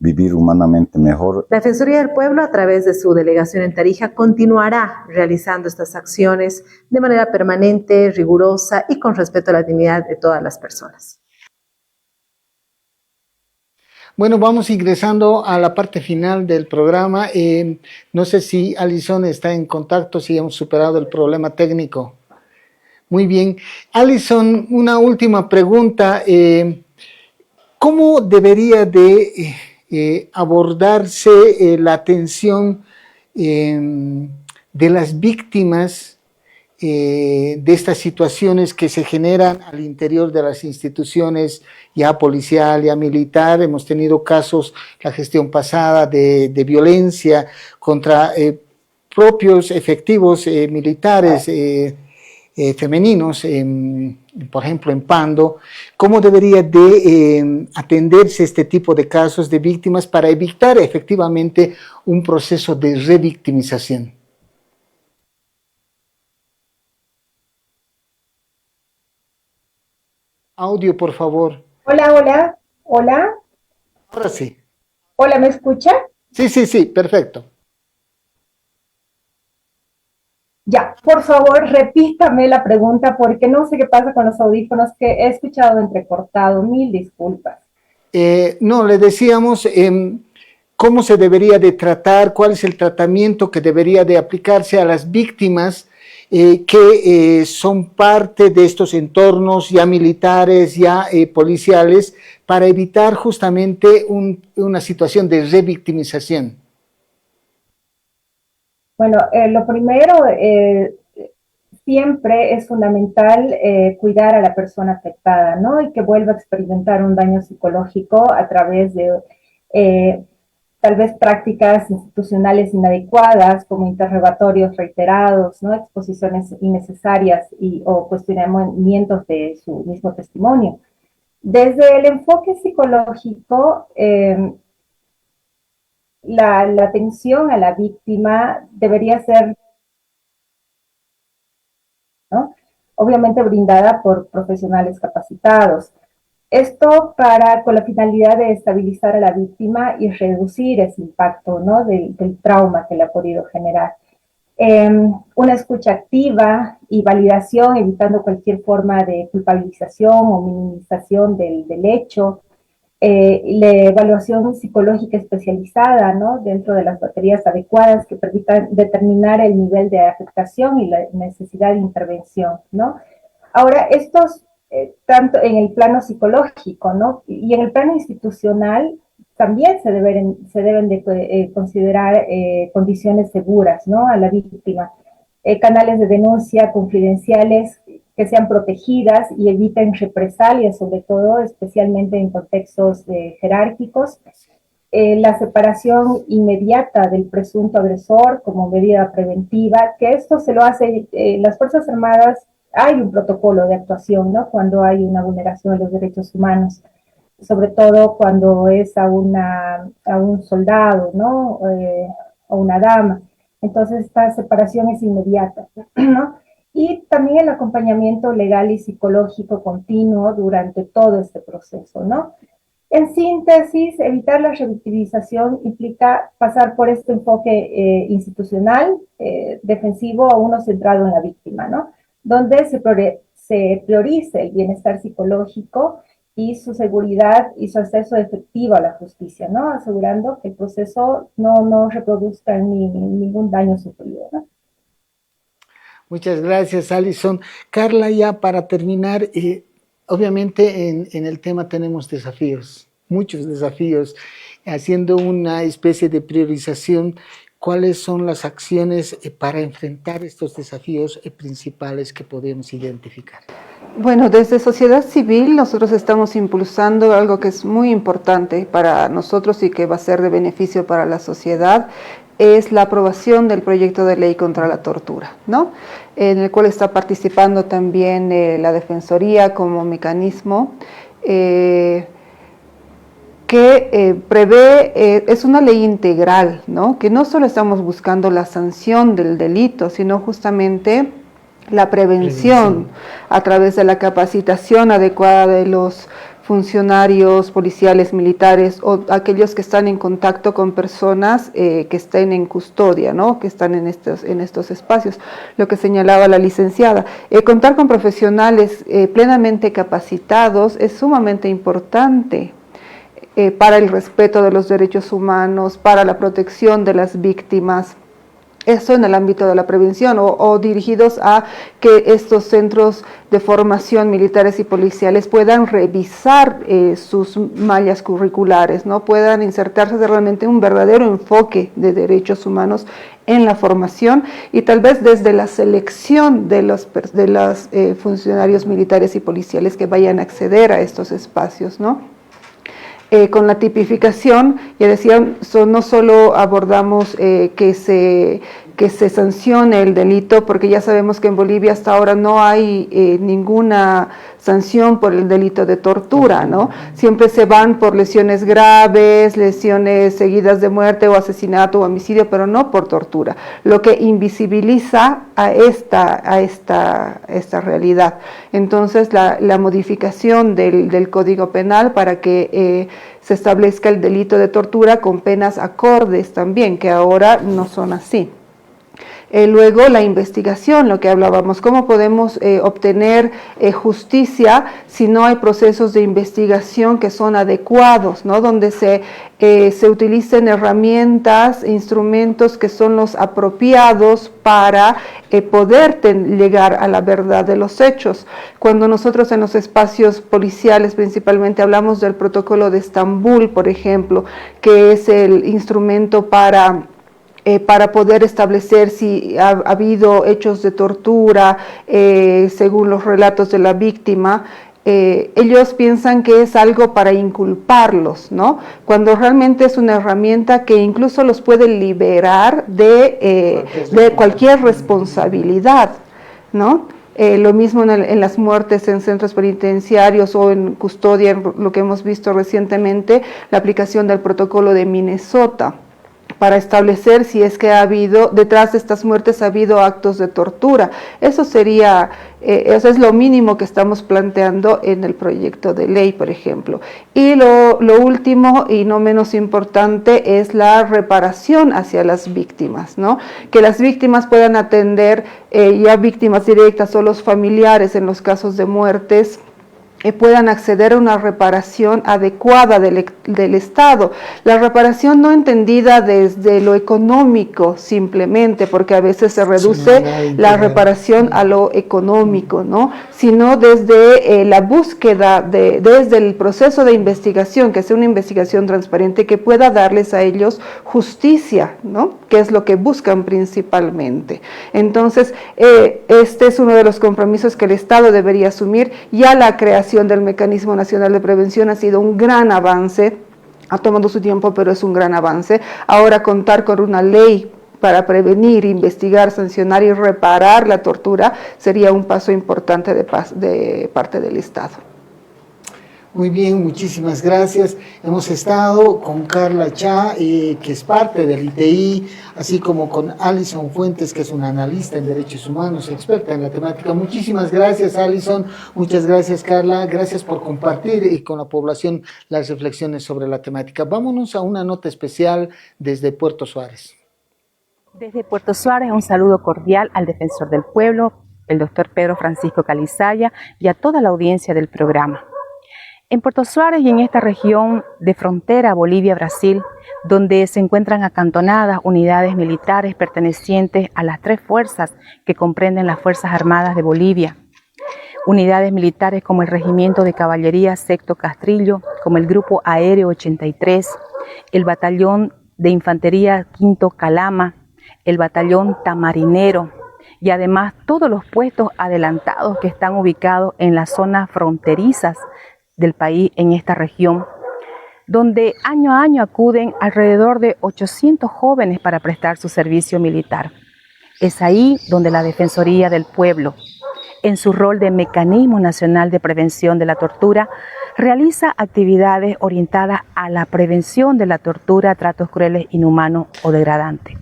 vivir humanamente mejor. La Defensoría del Pueblo, a través de su delegación en Tarija, continuará realizando estas acciones de manera permanente, rigurosa y con respeto a la dignidad de todas las personas. Bueno, vamos ingresando a la parte final del programa. No sé si Alison está en contacto, si hemos superado el problema técnico. Muy bien. Alison, una última pregunta. ¿Cómo debería de abordarse la atención de las víctimas de estas situaciones que se generan al interior de las instituciones, ya policial, ya militar? Hemos tenido casos la gestión pasada de violencia contra propios efectivos militares femeninos, por ejemplo en Pando. ¿Cómo debería de atenderse este tipo de casos de víctimas para evitar efectivamente un proceso de revictimización? Audio, por favor. Hola. Ahora sí. Hola, ¿me escucha? Sí, perfecto. Ya, por favor, repítame la pregunta porque no sé qué pasa con los audífonos que he escuchado entrecortado. Mil disculpas. No, le decíamos cómo se debería de tratar, cuál es el tratamiento que debería de aplicarse a las víctimas que son parte de estos entornos ya militares, ya policiales, para evitar justamente una situación de revictimización. Bueno, lo primero, siempre es fundamental cuidar a la persona afectada, ¿no? Y que vuelva a experimentar un daño psicológico a través de tal vez prácticas institucionales inadecuadas, como interrogatorios reiterados, ¿no? Exposiciones innecesarias o cuestionamientos de su mismo testimonio. Desde el enfoque psicológico, la atención a la víctima debería ser, ¿no?, obviamente brindada por profesionales capacitados. Esto con la finalidad de estabilizar a la víctima y reducir ese impacto, ¿no?, del trauma que le ha podido generar. Una escucha activa y validación, evitando cualquier forma de culpabilización o minimización del hecho. la evaluación psicológica especializada, ¿no? Dentro de las baterías adecuadas que permitan determinar el nivel de afectación y la necesidad de intervención, ¿no? Ahora, estos, tanto en el plano psicológico, ¿no? Y en el plano institucional, también se deben de considerar condiciones seguras, ¿no? A la víctima. Canales de denuncia confidenciales que sean protegidas y eviten represalias, sobre todo, especialmente en contextos jerárquicos. La separación inmediata del presunto agresor como medida preventiva, que esto se lo hace las Fuerzas Armadas. Hay un protocolo de actuación, ¿no? Cuando hay una vulneración de los derechos humanos, sobre todo cuando es a un soldado, ¿no? O una dama. Entonces, esta separación es inmediata, ¿no? Y también el acompañamiento legal y psicológico continuo durante todo este proceso, ¿no? En síntesis, evitar la revictimización implica pasar por este enfoque institucional, defensivo, a uno centrado en la víctima, ¿no? Donde se priorice el bienestar psicológico y su seguridad y su acceso efectivo a la justicia, ¿no? Asegurando que el proceso no reproduzca ningún daño sufrido, ¿no? Muchas gracias, Alison. Carla, ya para terminar, obviamente en el tema tenemos desafíos, muchos desafíos, haciendo una especie de priorización. ¿Cuáles son las acciones para enfrentar estos desafíos principales que podemos identificar? Bueno, desde sociedad civil nosotros estamos impulsando algo que es muy importante para nosotros y que va a ser de beneficio para la sociedad, es la aprobación del proyecto de ley contra la tortura, ¿no? En el cual está participando también la Defensoría como mecanismo que prevé, es una ley integral, ¿no? Que no solo estamos buscando la sanción del delito, sino justamente la prevención a través de la capacitación adecuada de los funcionarios policiales, militares o aquellos que están en contacto con personas que estén en custodia, ¿no? Que están en estos espacios. Lo que señalaba la licenciada, contar con profesionales plenamente capacitados es sumamente importante para el respeto de los derechos humanos, para la protección de las víctimas. Eso en el ámbito de la prevención o dirigidos a que estos centros de formación militares y policiales puedan revisar sus mallas curriculares, ¿no? Puedan insertarse realmente un verdadero enfoque de derechos humanos en la formación y tal vez desde la selección de los funcionarios militares y policiales que vayan a acceder a estos espacios, ¿no? Con la tipificación, ya decían, no solo abordamos que se sancione el delito, porque ya sabemos que en Bolivia hasta ahora no hay ninguna sanción por el delito de tortura, ¿no? Siempre se van por lesiones graves, lesiones seguidas de muerte o asesinato o homicidio, pero no por tortura, lo que invisibiliza a esta realidad. Entonces, la modificación del Código Penal para que se establezca el delito de tortura con penas acordes también, que ahora no son así. Luego la investigación, lo que hablábamos, cómo podemos obtener justicia si no hay procesos de investigación que son adecuados, ¿no? Donde se utilicen herramientas, instrumentos que son los apropiados para poder llegar a la verdad de los hechos. Cuando nosotros en los espacios policiales principalmente hablamos del protocolo de Estambul, por ejemplo, que es el instrumento para poder establecer si ha habido hechos de tortura según los relatos de la víctima, ellos piensan que es algo para inculparlos, ¿no? Cuando realmente es una herramienta que incluso los puede liberar de cualquier responsabilidad, ¿no? Lo mismo en las muertes en centros penitenciarios o en custodia, lo que hemos visto recientemente, la aplicación del protocolo de Minnesota, para establecer si es que detrás de estas muertes ha habido actos de tortura. Eso es lo mínimo que estamos planteando en el proyecto de ley, por ejemplo. Y lo último y no menos importante es la reparación hacia las víctimas, ¿no? Que las víctimas puedan atender ya víctimas directas o los familiares en los casos de muertes, puedan acceder a una reparación adecuada del Estado. La reparación no entendida desde lo económico simplemente, porque a veces se reduce la reparación a lo económico, ¿no? Sino desde la búsqueda, desde el proceso de investigación, que sea una investigación transparente que pueda darles a ellos justicia, ¿no? Que es lo que buscan principalmente. Entonces, este es uno de los compromisos que el Estado debería asumir. Ya la creación del Mecanismo Nacional de Prevención ha sido un gran avance, ha tomado su tiempo, pero es un gran avance. Ahora contar con una ley para prevenir, investigar, sancionar y reparar la tortura sería un paso importante de parte del Estado. Muy bien, muchísimas gracias. Hemos estado con Carla Cha, que es parte del ITI, así como con Alison Fuentes, que es una analista en derechos humanos, experta en la temática. Muchísimas gracias, Alison. Muchas gracias, Carla. Gracias por compartir con la población las reflexiones sobre la temática. Vámonos a una nota especial desde Puerto Suárez. Desde Puerto Suárez, un saludo cordial al defensor del pueblo, el doctor Pedro Francisco Calizaya, y a toda la audiencia del programa. En Puerto Suárez y en esta región de frontera Bolivia-Brasil, donde se encuentran acantonadas unidades militares pertenecientes a las 3 fuerzas que comprenden las Fuerzas Armadas de Bolivia. Unidades militares como el Regimiento de Caballería Sexto Castrillo, como el Grupo Aéreo 83, el Batallón de Infantería Quinto Calama, el Batallón Tamarinero, y además todos los puestos adelantados que están ubicados en las zonas fronterizas del país en esta región, donde año a año acuden alrededor de 800 jóvenes para prestar su servicio militar. Es ahí donde la Defensoría del Pueblo, en su rol de Mecanismo Nacional de Prevención de la Tortura, realiza actividades orientadas a la prevención de la tortura, tratos crueles, inhumanos o degradantes,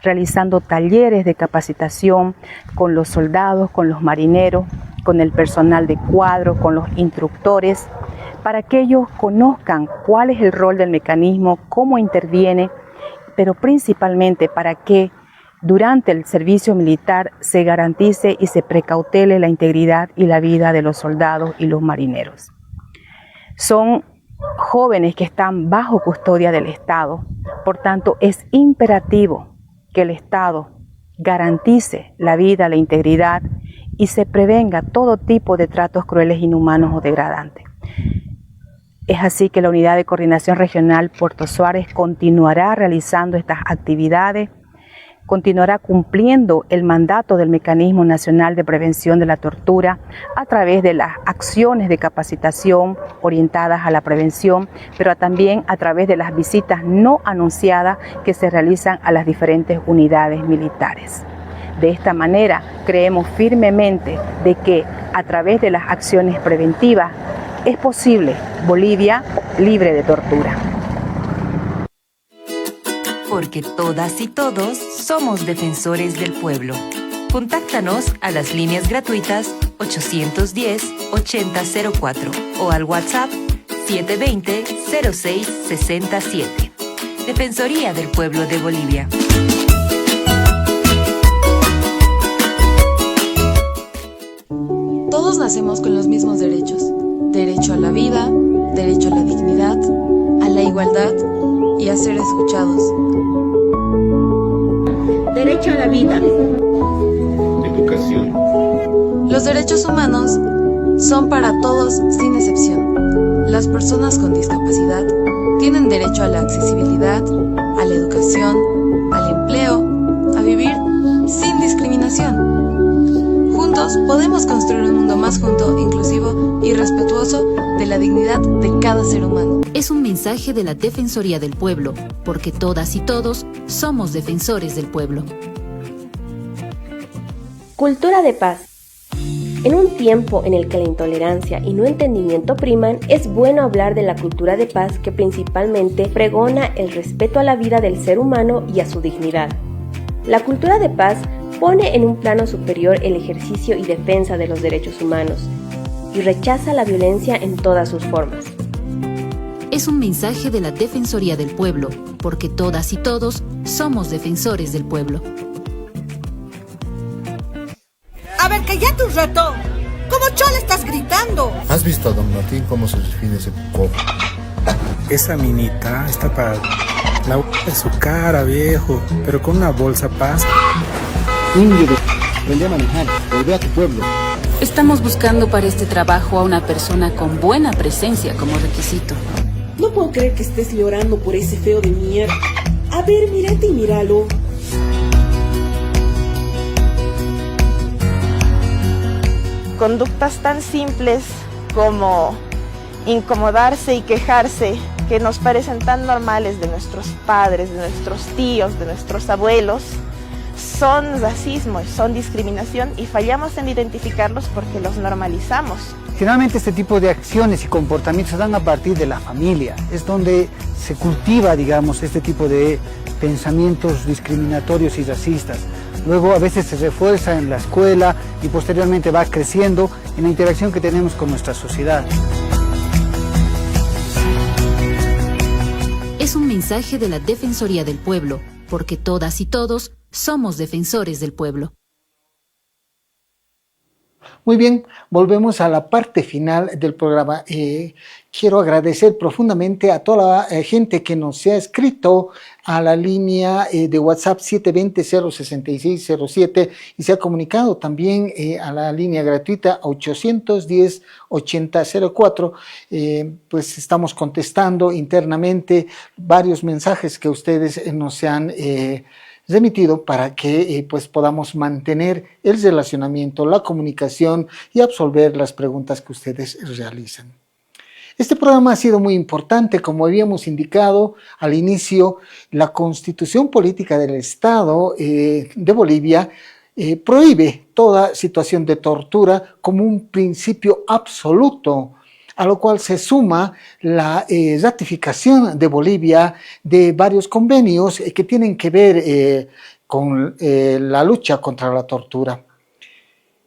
realizando talleres de capacitación con los soldados, con los marineros, con el personal de cuadro, con los instructores, para que ellos conozcan cuál es el rol del mecanismo, cómo interviene, pero principalmente para que durante el servicio militar se garantice y se precautele la integridad y la vida de los soldados y los marineros. Son jóvenes que están bajo custodia del Estado, por tanto es imperativo que el Estado garantice la vida, la integridad y se prevenga todo tipo de tratos crueles, inhumanos o degradantes. Es así que la Unidad de Coordinación Regional Puerto Suárez continuará realizando estas actividades, continuará cumpliendo el mandato del Mecanismo Nacional de Prevención de la Tortura a través de las acciones de capacitación orientadas a la prevención, pero también a través de las visitas no anunciadas que se realizan a las diferentes unidades militares. De esta manera, creemos firmemente de que a través de las acciones preventivas es posible Bolivia libre de tortura. Porque todas y todos somos defensores del pueblo. Contáctanos a las líneas gratuitas 810-8004 o al WhatsApp 720-0667. Defensoría del Pueblo de Bolivia. Todos nacemos con los mismos derechos. Derecho a la vida, derecho a la dignidad, a la igualdad y a ser escuchados. Derecho a la vida. Educación. Los derechos humanos son para todos sin excepción. Las personas con discapacidad tienen derecho a la accesibilidad, a la educación, al empleo, a vivir sin discriminación. Juntos podemos construir un mundo más justo, inclusivo y respetuoso de la dignidad de cada ser humano. Es un mensaje de la Defensoría del Pueblo, porque todas y todos somos defensores del pueblo. Cultura de paz. En un tiempo en el que la intolerancia y no entendimiento priman, es bueno hablar de la cultura de paz que principalmente pregona el respeto a la vida del ser humano y a su dignidad. La cultura de paz pone en un plano superior el ejercicio y defensa de los derechos humanos y rechaza la violencia en todas sus formas. Es un mensaje de la Defensoría del Pueblo, porque todas y todos somos defensores del pueblo. A ver, cállate un rato. ¿Cómo chola estás gritando? ¿Has visto a don Martín cómo se define ese cojo? Esa minita está para la de su cara, viejo, pero con una bolsa pasa. Indio, aprende a manejar, vuelve a tu pueblo. Estamos buscando para este trabajo a una persona con buena presencia como requisito. No puedo creer que estés llorando por ese feo de mierda. A ver, mírate y míralo. Conductas tan simples como incomodarse y quejarse, que nos parecen tan normales de nuestros padres, de nuestros tíos, de nuestros abuelos, son racismo, son discriminación y fallamos en identificarlos porque los normalizamos. Generalmente este tipo de acciones y comportamientos se dan a partir de la familia, es donde se cultiva, digamos, este tipo de pensamientos discriminatorios y racistas. Luego a veces se refuerza en la escuela y posteriormente va creciendo en la interacción que tenemos con nuestra sociedad. Es un mensaje de la Defensoría del Pueblo, porque todas y todos somos defensores del pueblo. Muy bien, volvemos a la parte final del programa. Quiero agradecer profundamente a toda la gente que nos se ha escrito a la línea de WhatsApp 720-06607 y se ha comunicado también a la línea gratuita 810-8004. Pues estamos contestando internamente varios mensajes que ustedes nos han remitido para que pues podamos mantener el relacionamiento, la comunicación y absolver las preguntas que ustedes realizan. Este programa ha sido muy importante, como habíamos indicado al inicio. La Constitución Política del Estado de Bolivia prohíbe toda situación de tortura como un principio absoluto, a lo cual se suma la ratificación de Bolivia de varios convenios que tienen que ver con la lucha contra la tortura.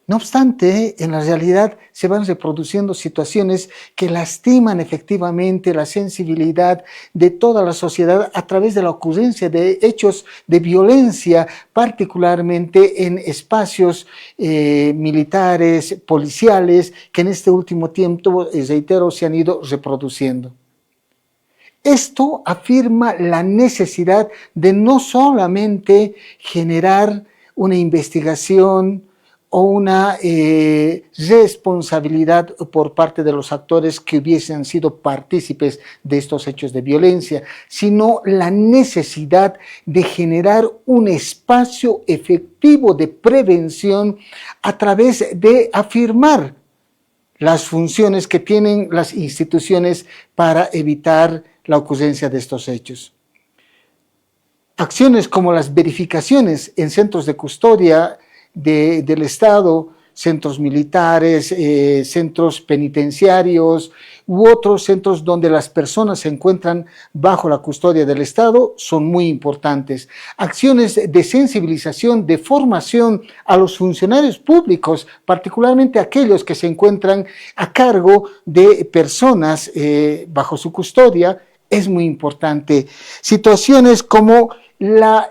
No obstante, en la realidad se van reproduciendo situaciones que lastiman efectivamente la sensibilidad de toda la sociedad a través de la ocurrencia de hechos de violencia, particularmente en espacios militares, policiales, que en este último tiempo, reitero, se han ido reproduciendo. Esto afirma la necesidad de no solamente generar una investigación o una responsabilidad por parte de los actores que hubiesen sido partícipes de estos hechos de violencia, sino la necesidad de generar un espacio efectivo de prevención a través de afirmar las funciones que tienen las instituciones para evitar la ocurrencia de estos hechos. Acciones como las verificaciones en centros de custodia del Estado, centros militares, centros penitenciarios u otros centros donde las personas se encuentran bajo la custodia del Estado son muy importantes. Acciones de sensibilización, de formación a los funcionarios públicos, particularmente aquellos que se encuentran a cargo de personas bajo su custodia, es muy importante. Situaciones como la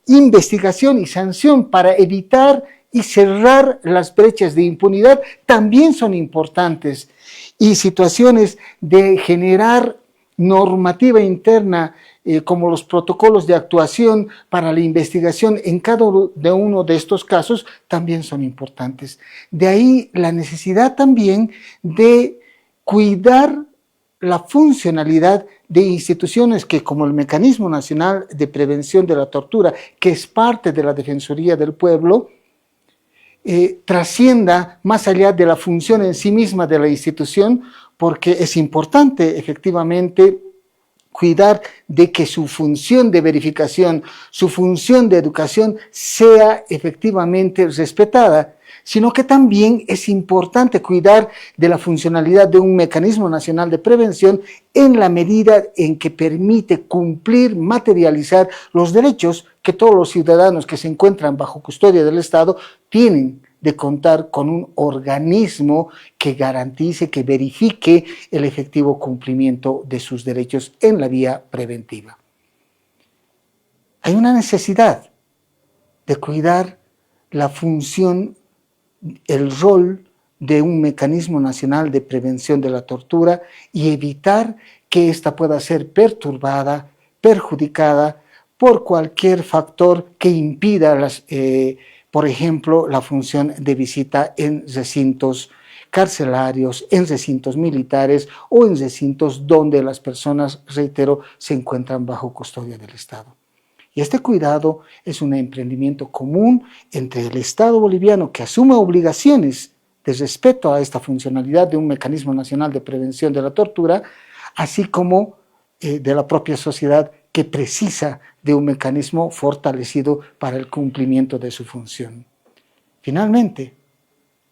investigación y sanción para evitar y cerrar las brechas de impunidad también son importantes, y situaciones de generar normativa interna como los protocolos de actuación para la investigación en cada uno de estos casos también son importantes. De ahí la necesidad también de cuidar la funcionalidad de instituciones que, como el Mecanismo Nacional de Prevención de la Tortura, que es parte de la Defensoría del Pueblo, trascienda más allá de la función en sí misma de la institución, porque es importante efectivamente cuidar de que su función de verificación, su función de educación sea efectivamente respetada, sino que también es importante cuidar de la funcionalidad de un mecanismo nacional de prevención en la medida en que permite cumplir, materializar los derechos que todos los ciudadanos que se encuentran bajo custodia del Estado tienen de contar con un organismo que garantice, que verifique el efectivo cumplimiento de sus derechos en la vía preventiva. Hay una necesidad de cuidar la función, el rol de un mecanismo nacional de prevención de la tortura y evitar que ésta pueda ser perturbada, perjudicada por cualquier factor que impida, por ejemplo, la función de visita en recintos carcelarios, en recintos militares o en recintos donde las personas, reitero, se encuentran bajo custodia del Estado. Y este cuidado es un emprendimiento común entre el Estado boliviano, que asume obligaciones de respeto a esta funcionalidad de un mecanismo nacional de prevención de la tortura, así como de la propia sociedad, que precisa de un mecanismo fortalecido para el cumplimiento de su función. Finalmente,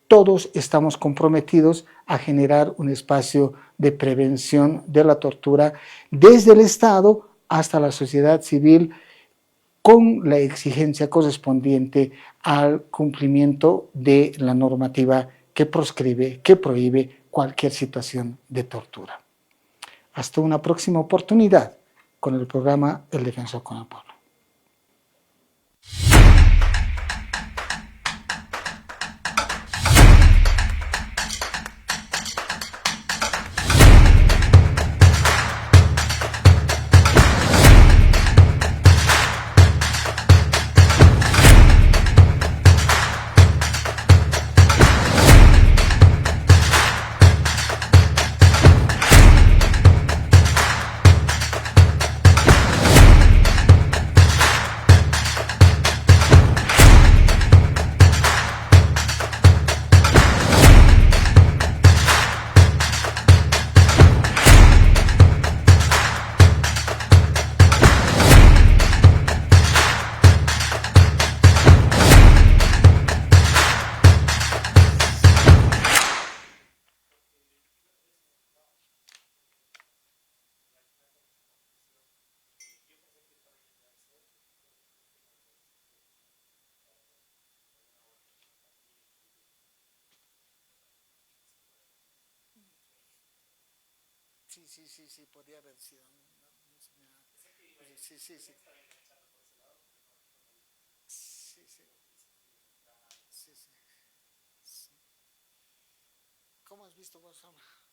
todos estamos comprometidos a generar un espacio de prevención de la tortura desde el Estado hasta la sociedad civil, con la exigencia correspondiente al cumplimiento de la normativa que proscribe, que prohíbe cualquier situación de tortura. Hasta una próxima oportunidad con el programa El Defensor con el Pueblo. Sí, podría haber sido. Sí. Sí. ¿Cómo has visto vos, Sama?